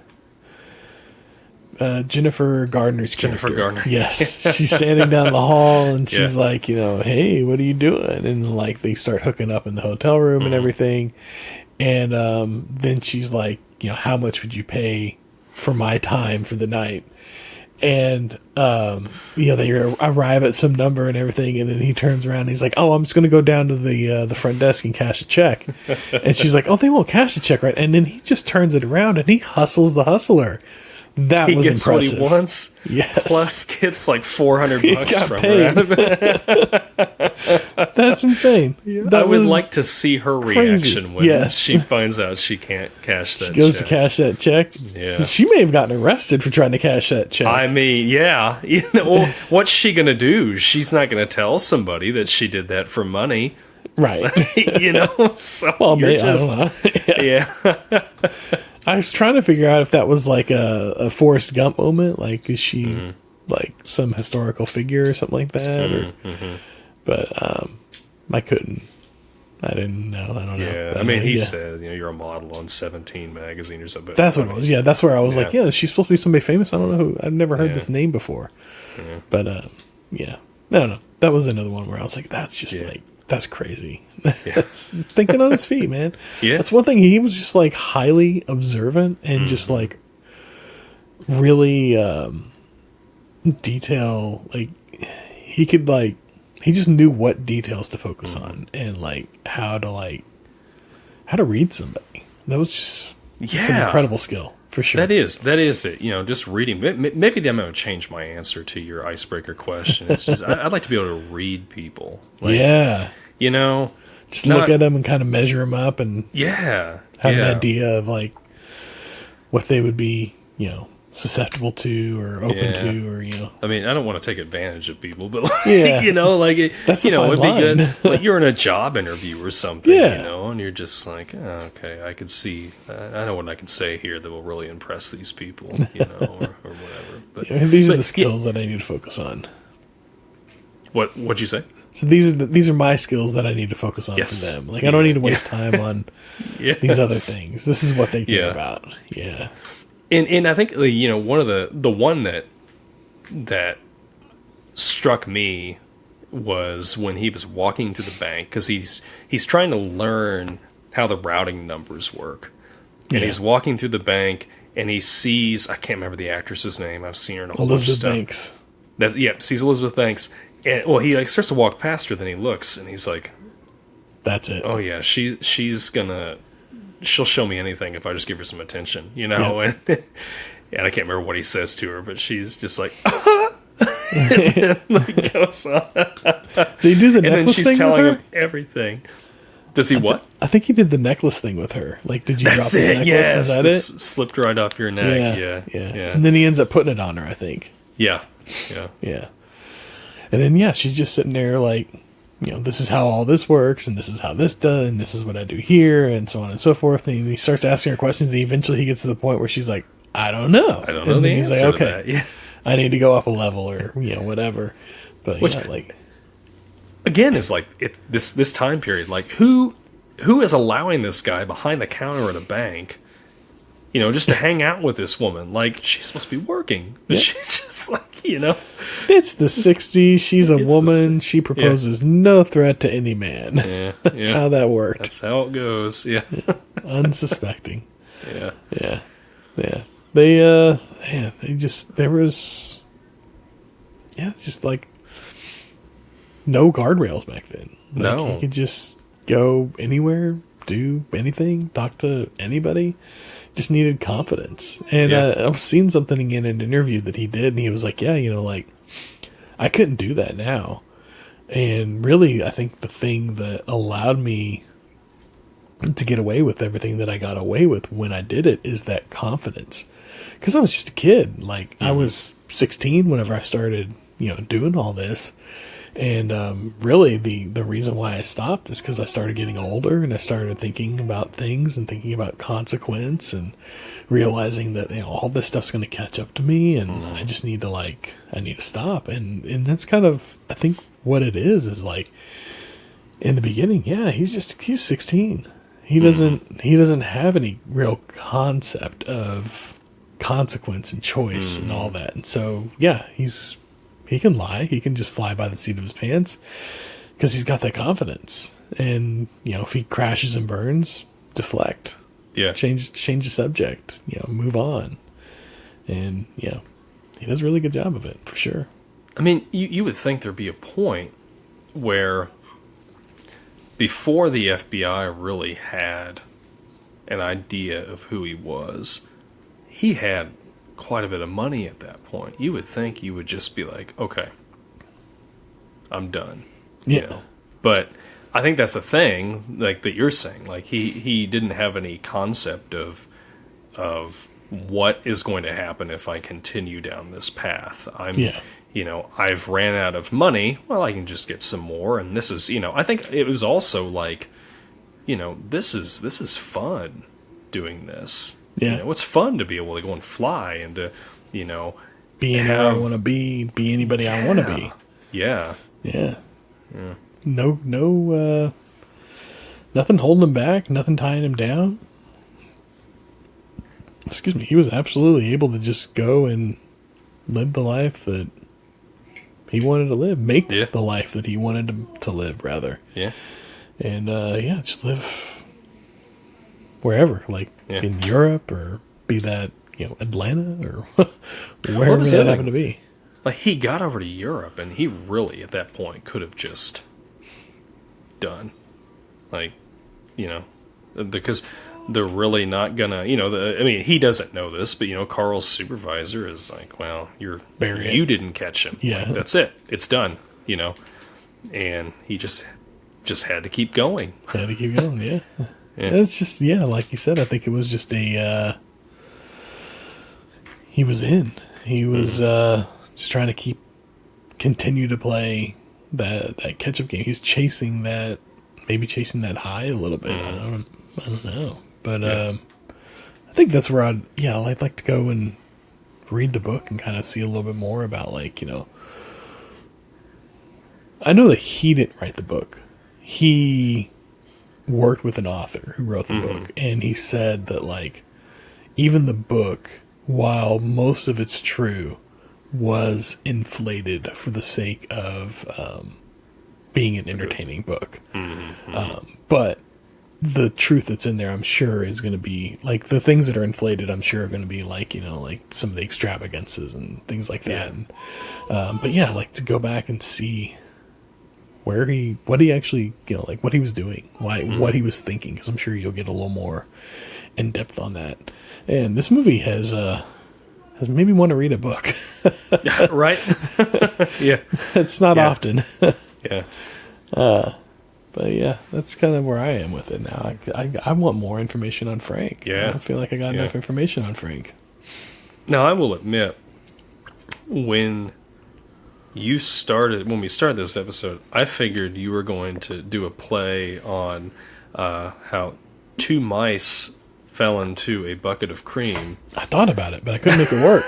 Jennifer Garner's character. Jennifer Garner. Yes. She's standing down the hall and she's like, hey, what are you doing? And like they start hooking up in the hotel room and everything. And then she's like, how much would you pay for my time for the night? And, they arrive at some number and everything. And then he turns around and he's like, oh, I'm just going to go down to the front desk and cash a check. And she's like, oh, they won't cash a check, right? And then he just turns it around and he hustles the hustler. That was impressive. He gets what he wants. Yes. Plus gets like $400 from her. That's insane. I would like to see her reaction when she finds out she can't cash that check. She goes to cash that check. Yeah. She may have gotten arrested for trying to cash that check. I mean, yeah. What's she going to do? She's not going to tell somebody that she did that for money. Right. So well, maybe, I don't know. Yeah. I was trying to figure out if that was like a Forrest Gump moment. Like, is she like some historical figure or something like that? But I couldn't. I didn't know. I don't know. Yeah, but I mean, he said, you're a model on 17 magazine or something. That's what it was. Yeah, that's where I was like, she's supposed to be somebody famous. I don't know who. I've never heard this name before. But I don't know. That was another one where I was like, that's just like, that's crazy. That's thinking on his feet, man. Yeah. That's one thing. He was just like highly observant and just like really detail. Like he could like, he just knew what details to focus on and like how to read somebody. That was just it's an incredible skill for sure. That is it. Just reading. Maybe that might change my answer to your icebreaker question. It's just I'd like to be able to read people. Like, just look at them and kind of measure them up and have an idea of like what they would be, susceptible to or open to, or I mean, I don't want to take advantage of people, but that's it'd be good. Like you're in a job interview or something, and you're just like, okay, I could see, I know what I can say here that will really impress these people, or whatever. But these are the skills that I need to focus on. What'd you say? So these are my skills that I need to focus on for them. Like I don't need to waste time on these other things. This is what they care about. Yeah. And I think one of the one that struck me was when he was walking to the bank, because he's trying to learn how the routing numbers work, and he's walking through the bank and he sees, I can't remember the actress's name. I've seen her in a whole bunch of stuff. Banks. Sees Elizabeth Banks, and he like starts to walk past her. Then he looks and he's like, "That's it." Oh yeah, she's gonna. She'll show me anything if I just give her some attention, And I can't remember what he says to her, but she's just like, and then goes on. They do the necklace thing with her? And then she's telling him everything. Does he what? I think he did the necklace thing with her. Like, did you drop his necklace? Yes, was that it? Slipped right off your neck. Yeah. And then he ends up putting it on her, I think. Yeah. And then, she's just sitting there like, this is how all this works, and this is how this done, and this is what I do here, and so on and so forth. And he starts asking her questions, and eventually he gets to the point where she's like, I don't know. I don't know the answer to that. Yeah. I need to go up a level or, whatever. But, again, is like this time period. Like, who is allowing this guy behind the counter at a bank, just to hang out with this woman? Like, she's supposed to be working, but she's just like, It's the 60s. She's a woman. She proposes no threat to any man. That's how that worked. That's how it goes. Yeah. Unsuspecting. Yeah. They just, there was, it's just like no guardrails back then. Like, no. You could just go anywhere, do anything, talk to anybody. just needed confidence. And I was seeing something in an interview that he did, and he was like, yeah, like, I couldn't do that now. And really, I think the thing that allowed me to get away with everything that I got away with when I did it is that confidence. Because I was just a kid. Like, I was 16 whenever I started, doing all this. And really, the reason why I stopped is because I started getting older and I started thinking about things and thinking about consequence and realizing that all this stuff's going to catch up to me, and I just need to I need to stop. And that's kind of, I think, what it is like, in the beginning, he's 16. He doesn't have any real concept of consequence and choice and all that. And so, he can lie. He can just fly by the seat of his pants because he's got that confidence. And, if he crashes and burns, deflect. Yeah. Change the subject. Move on. And, he does a really good job of it, for sure. I mean, you would think there'd be a point where before the FBI really had an idea of who he was, he had quite a bit of money at that point. You would think you would just be like, okay, I'm done. Yeah. But I think that's a thing, like, that you're saying. Like, he didn't have any concept of what is going to happen if I continue down this path. I've ran out of money. Well, I can just get some more. And this is, I think it was also like, this is fun doing this. Yeah. It's fun to be able to go and fly and to, be anywhere I want to be anybody I want to be. Yeah. Yeah. No, nothing holding him back, nothing tying him down. Excuse me. He was absolutely able to just go and live the life that he wanted to live, make the life that he wanted to live, rather. Yeah. And, just live wherever, in Europe, or be that, Atlanta, or wherever that happened to be. Like, he got over to Europe, and he really, at that point, could have just done. Because they're really not gonna, he doesn't know this, but, Carl's supervisor is like, well, you didn't catch him. Yeah. That's it. It's done, And he just had to keep going. Had to keep going, yeah. It's just, like you said, I think it was just he was in. He was just trying to continue to play that catch-up game. He was chasing that high a little bit. I don't know. But I think that's where I'd like to go and read the book and kind of see a little bit more about, I know that he didn't write the book. He worked with an author who wrote the book, and he said that, even the book, while most of it's true, was inflated for the sake of being an entertaining book. But the truth that's in there, I'm sure, is going to be, the things that are inflated, I'm sure, are going to be, some of the extravagances and things like that. And, but to go back and see what he actually, what he was doing, what he was thinking, because I'm sure you'll get a little more in depth on that. And this movie has made me want to read a book. Right? Yeah. It's not often. Yeah. But that's kind of where I am with it now. I want more information on Frank. Yeah. I don't feel like I got enough information on Frank. Now, I will admit, when we started this episode, I figured you were going to do a play on how two mice fell into a bucket of cream. I thought about it, but I couldn't make it work.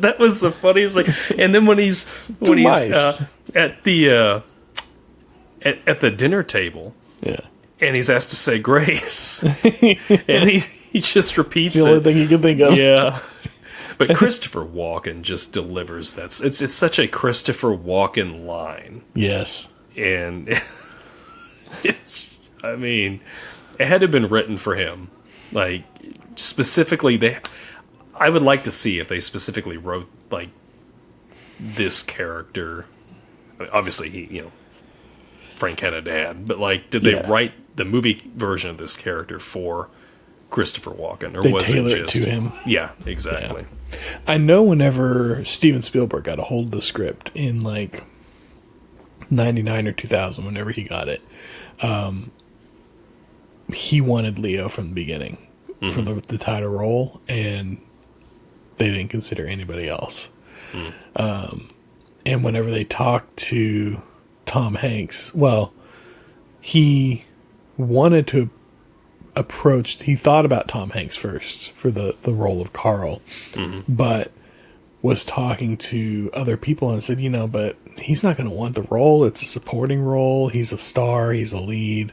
That was the funniest. And then when he's at the dinner table, and he's asked to say grace, and he just repeats it. The only thing he can think of. Yeah. But Christopher Walken just delivers that. It's such a Christopher Walken line. Yes. And it had to have been written for him. Specifically, I would like to see if they specifically wrote, this character. Obviously, Frank had a dad, but, did they write the movie version of this character for Christopher Walken, or They was it tailor it just to him. Yeah, exactly. Yeah. I know whenever Steven Spielberg got a hold of the script in like 99 or 2000, whenever he got it, he wanted Leo from the beginning for the title role, and they didn't consider anybody else. And whenever they talked to Tom Hanks, well, he wanted to he thought about Tom Hanks first for the role of Carl, but was talking to other people and said, but he's not going to want the role. It's a supporting role. He's a star. He's a lead.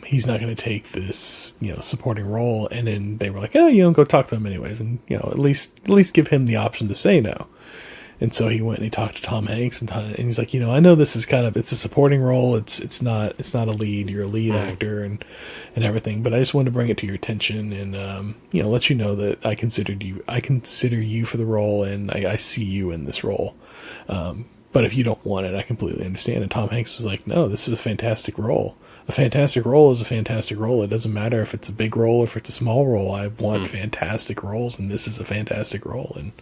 He's not going to take this, supporting role. And then they were like, oh, go talk to him anyways. And, at least give him the option to say no. And so he went and he talked to Tom Hanks and he's like, I know this is it's a supporting role. It's not a lead. You're a lead actor and everything, but I just wanted to bring it to your attention and, let you know that I consider you for the role, and I see you in this role. But if you don't want it, I completely understand. And Tom Hanks was like, no, this is a fantastic role. A fantastic role is a fantastic role. It doesn't matter if it's a big role or if it's a small role. I want fantastic roles, and this is a fantastic role. And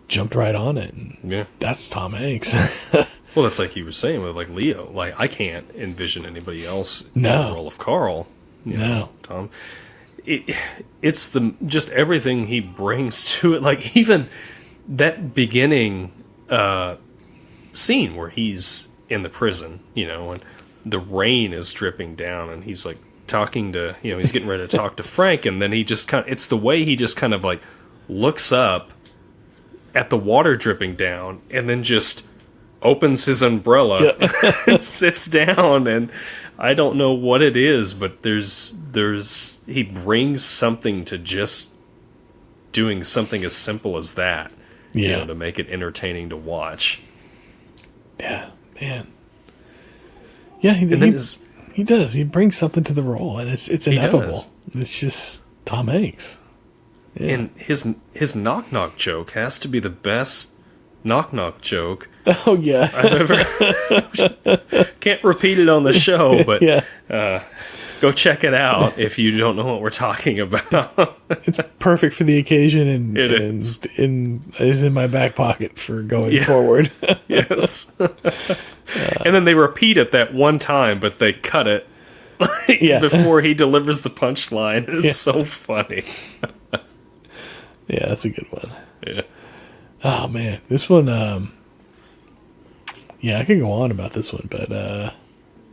jumped right on it. And that's Tom Hanks. Well, that's like you were saying with like Leo. Like, I can't envision anybody else in the role of Carl. Tom. It's just everything he brings to it. Like, even that beginning scene where he's in the prison, and the rain is dripping down, and he's like talking to, he's getting ready to talk to Frank, and then he just it's the way he just kind of like looks up at the water dripping down and then just opens his umbrella and sits down, and I don't know what it is, but he brings something to just doing something as simple as that, to make it entertaining to watch. Yeah, man. Yeah, he does. He brings something to the role, and it's ineffable. It's just Tom Hanks. Yeah. And his knock knock joke has to be the best knock knock joke. Oh yeah, I've ever. Can't repeat it on the show, but go check it out if you don't know what we're talking about. It's perfect for the occasion, and is in my back pocket for going forward. Yes. And then they repeat it that one time, but they cut it before he delivers the punchline. It's so funny. Yeah, that's a good one. Yeah. Oh man, this one. I could go on about this one, but I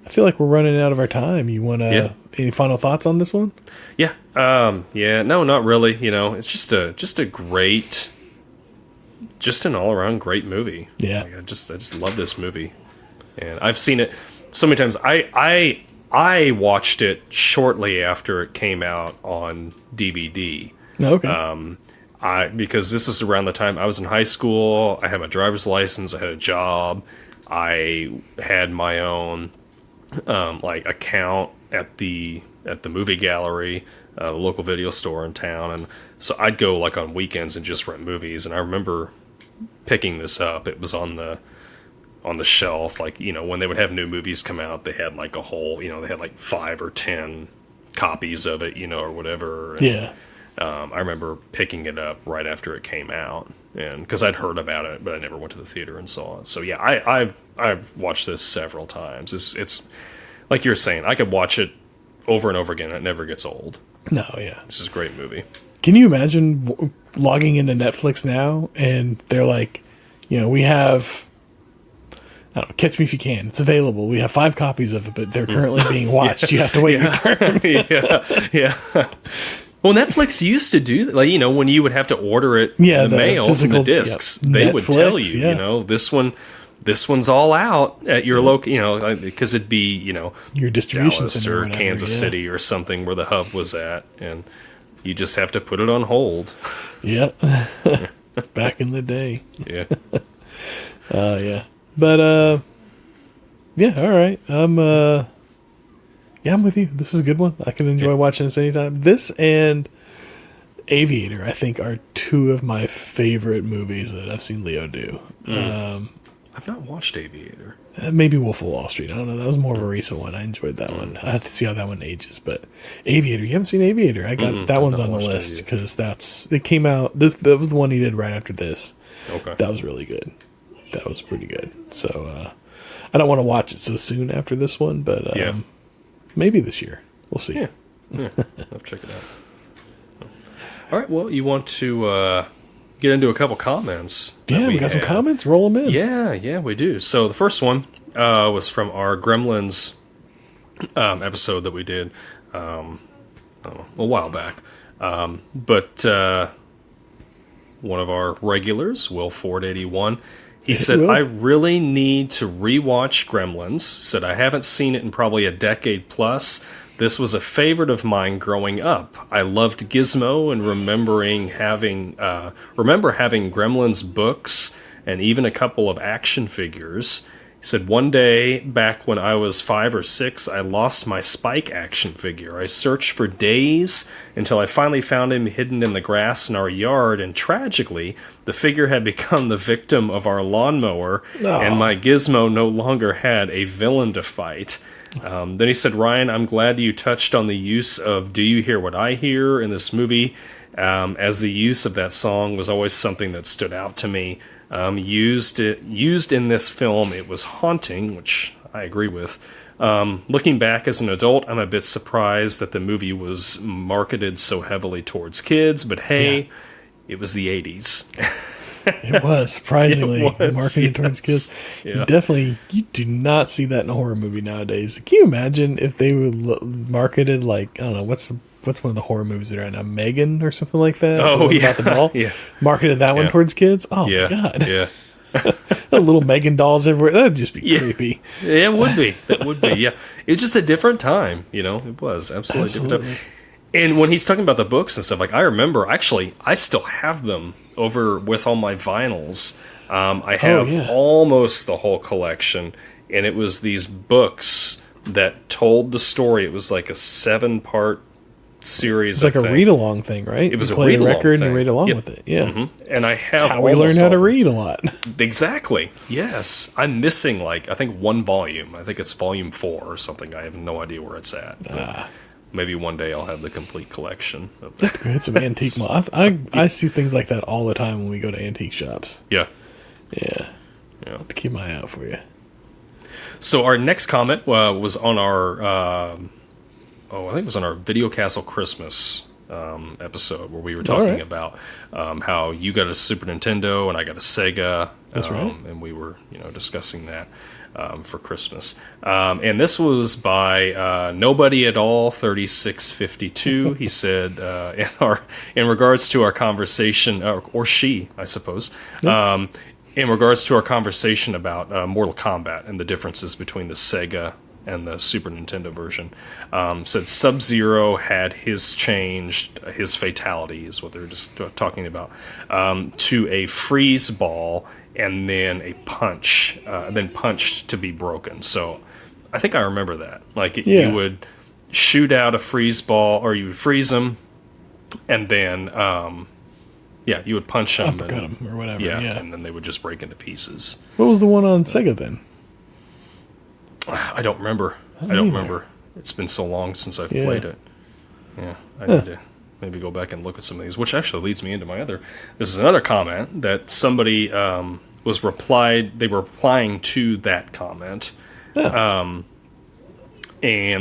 feel like we're running out of our time. You want to any final thoughts on this one? Yeah. No, not really. It's just a great, just an all around great movie. Yeah. Like, I just love this movie, and I've seen it so many times. I watched it shortly after it came out on DVD. Okay. Because this was around the time I was in high school. I had my driver's license. I had a job. I had my own account at the movie gallery, the local video store in town, and so I'd go like on weekends and just rent movies. And I remember picking this up. It was on the shelf, like when they would have new movies come out, they had like a whole they had like 5 or 10 copies of it, or whatever. And, I remember picking it up right after it came out, and because I'd heard about it, but I never went to the theater and saw it. So yeah, I've watched this several times. It's like you're saying, I could watch it over and over again. It never gets old. No, yeah, this is a great movie. Can you imagine logging into Netflix now and they're like, we have, I don't know, Catch Me If You Can. It's available. We have 5 copies of it, but they're currently being watched. You have to wait your turn. Yeah. Well, Netflix used to do that. Like, when you would have to order it in the mail from the discs, they would tell you, this one's all out at your local, because it'd be, your distribution Dallas center or whatever, Kansas City or something where the hub was at, and you just have to put it on hold. Yep. Back in the day. Yeah. Yeah. But, all right. I'm with you. This is a good one. I can enjoy watching this anytime. This and Aviator, I think, are 2 of my favorite movies that I've seen Leo do. I've not watched Aviator. Maybe Wolf of Wall Street. I don't know. That was more of a recent one. I enjoyed that one. I have to see how that one ages. But Aviator, you haven't seen Aviator? I got that one's on the list because it came out. That was the one he did right after this. Okay, that was really good. That was pretty good. So I don't want to watch it so soon after this one, but maybe this year. We'll see. Yeah, I'll check it out. All right. Well, you want to get into a couple comments? Yeah, we got some comments. Roll them in. Yeah, we do. So the first one was from our Gremlins episode that we did a while back. But one of our regulars, Will Ford 81, he said, I really need to rewatch Gremlins. Said, I haven't seen it in probably a decade plus. This was a favorite of mine growing up. I loved Gizmo and remember having Gremlins books and even a couple of action figures. He said, one day back when I was 5 or 6, I lost my Spike action figure. I searched for days until I finally found him hidden in the grass in our yard, and tragically, the figure had become the victim of our lawnmower, and my Gizmo no longer had a villain to fight. Then he said, Ryan, I'm glad you touched on the use of Do You Hear What I Hear in this movie, as the use of that song was always something that stood out to me. Used in this film, it was haunting, which I agree with. Looking back as an adult, I'm a bit surprised that the movie was marketed so heavily towards kids, but hey, it was the 80s. It was, surprisingly, marketed towards kids. Yeah. You do not see that in a horror movie nowadays. Can you imagine if they were marketed like, I don't know, what's one of the horror movies that are right now? Megan or something like that? Oh, yeah. About the doll? Yeah. Marketed that one towards kids? Oh, my God. Yeah. Little Megan dolls everywhere. That would just be creepy. It would be. It would be, yeah. It was just a different time, It was absolutely different time. And when he's talking about the books and stuff, like, I remember, actually, I still have them over with all my vinyls. I have almost the whole collection, and it was these books that told the story. It was like a 7-part series. It's like a read-along thing, right? It was you a play read-along record thing. and read along with it. Yeah, and I have. That's how we learned how to read a lot. Exactly. Yes, I'm missing I think one volume. I think it's volume 4 or something. I have no idea where it's at. Maybe one day I'll have the complete collection of that. It's some antique. I see things like that all the time when we go to antique shops. Yeah. I'll have to keep my eye out for you. So our next comment was on our, I think it was on our Video Castle Christmas episode where we were talking about how you got a Super Nintendo and I got a Sega. That's right. And we were, discussing that. For Christmas. And this was by Nobody at All 3652. He said in regards to our conversation, or she, I suppose, in regards to our conversation about Mortal Kombat and the differences between the Sega and the Super Nintendo version, said Sub-Zero had his fatality is what they were just talking about, to a freeze ball and then a punch, then punched to be broken. So I think I remember that. You would shoot out a freeze ball, or you would freeze them, and then you would punch them, uppercut them or whatever. Yeah, and then they would just break into pieces. What was the one on Sega then? I don't remember. I don't remember. It's been so long since I've played it. Yeah, I need to maybe go back and look at some of these, which actually leads me into my other. This is another comment that somebody they were replying to that comment. And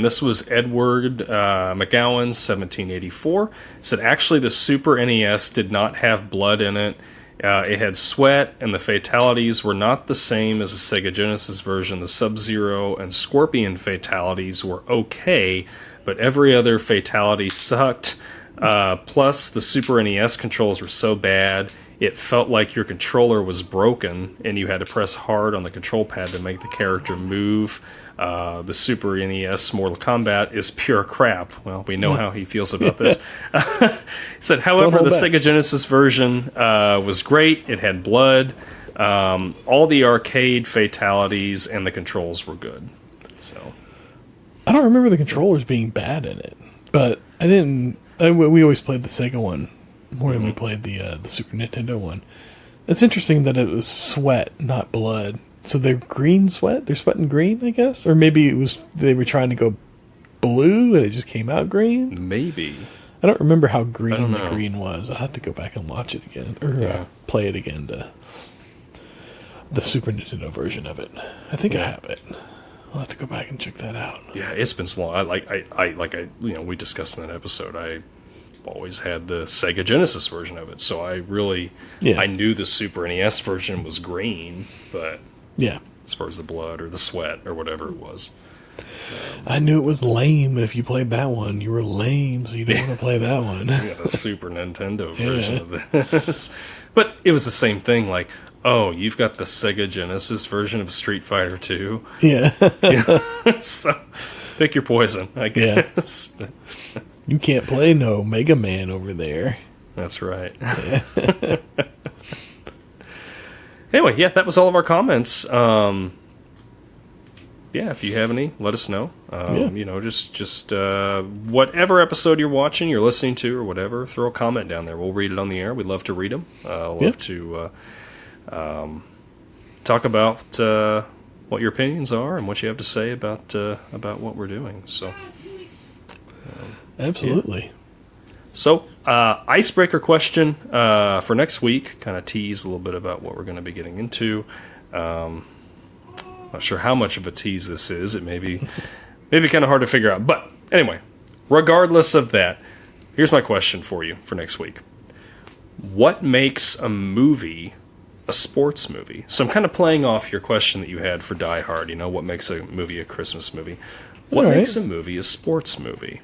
this was Edward McGowan, 1784. Said, actually, the Super NES did not have blood in it. It had sweat, and the fatalities were not the same as the Sega Genesis version. The Sub-Zero and Scorpion fatalities were okay, but every other fatality sucked. Plus, the Super NES controls were so bad, it felt like your controller was broken, and you had to press hard on the control pad to make the character move. The Super NES Mortal Kombat is pure crap. Well, we know how he feels about this. He said, however, the Sega Genesis version was great. It had blood. All the arcade fatalities and the controls were good. So I don't remember the controllers being bad in it, but we always played the Sega one more than we played the Super Nintendo one. It's interesting that it was sweat, not blood. So they're green sweat? They're sweating green, I guess? Or maybe it was they were trying to go blue and it just came out green? Maybe. I don't remember how green the green was. I'll have to go back and watch it again. Or play it again to the Super Nintendo version of it. I think I have it. I'll have to go back and check that out. Yeah, it's been so long. We discussed in that episode, I always had the Sega Genesis version of it. So I knew the Super NES version was green, but as far as the blood or the sweat or whatever it was. I knew it was lame, but if you played that one, you were lame, so you didn't want to play that one. Yeah, the Super Nintendo version of this. But it was the same thing, like, oh, you've got the Sega Genesis version of Street Fighter 2? Yeah. So, pick your poison, I guess. Yeah. You can't play no Mega Man over there. That's right. Anyway, that was all of our comments. If you have any, let us know. Just whatever episode you're watching, you're listening to, or whatever, throw a comment down there. We'll read it on the air. We'd love to read them. Love to talk about what your opinions are and what you have to say about what we're doing. So, absolutely. Yeah. So, icebreaker question for next week. Kind of tease a little bit about what we're going to be getting into. Not sure how much of a tease this is. It may be kind of hard to figure out. But anyway, regardless of that, here's my question for you for next week. What makes a movie a sports movie? So I'm kind of playing off your question that you had for Die Hard. What makes a movie a Christmas movie? What makes a movie a sports movie?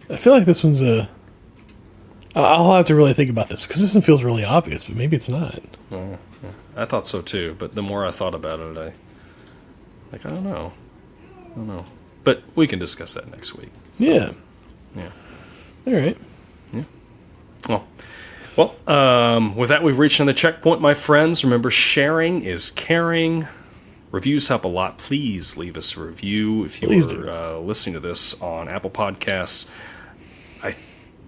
I feel like this one's I'll have to really think about this because this one feels really obvious, but maybe it's not. I thought so too, but the more I thought about it, I don't know. But we can discuss that next week. So, yeah. All right. Yeah. Well, with that, we've reached another checkpoint, my friends. Remember, sharing is caring. Reviews help a lot. Please leave us a review if you're listening to this on Apple Podcasts.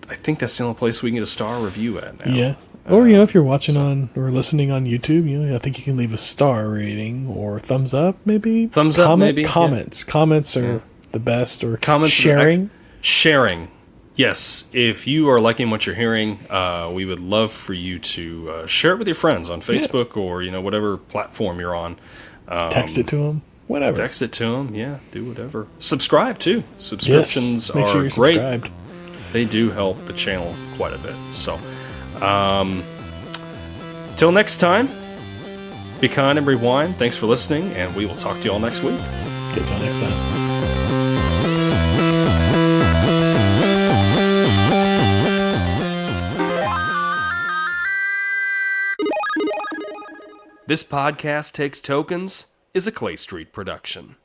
I think that's the only place we can get a star review at now. Yeah. Or, if you're watching on or listening on YouTube, I think you can leave a star rating or thumbs up, maybe. Thumbs up, maybe. Comments. Yeah. Comments are the best. Or comments. Sharing. Sharing. Yes. If you are liking what you're hearing, we would love for you to share it with your friends on Facebook or, whatever platform you're on. Text it to them. Whatever. Text it to them. Yeah. Do whatever. Subscribe, too. Subscriptions Make sure are you're great. Subscribed. They do help the channel quite a bit. So, till next time, be kind and rewind. Thanks for listening, and we will talk to you all next week. Catch y'all next time. This Podcast Takes Tokens is a Clay Street production.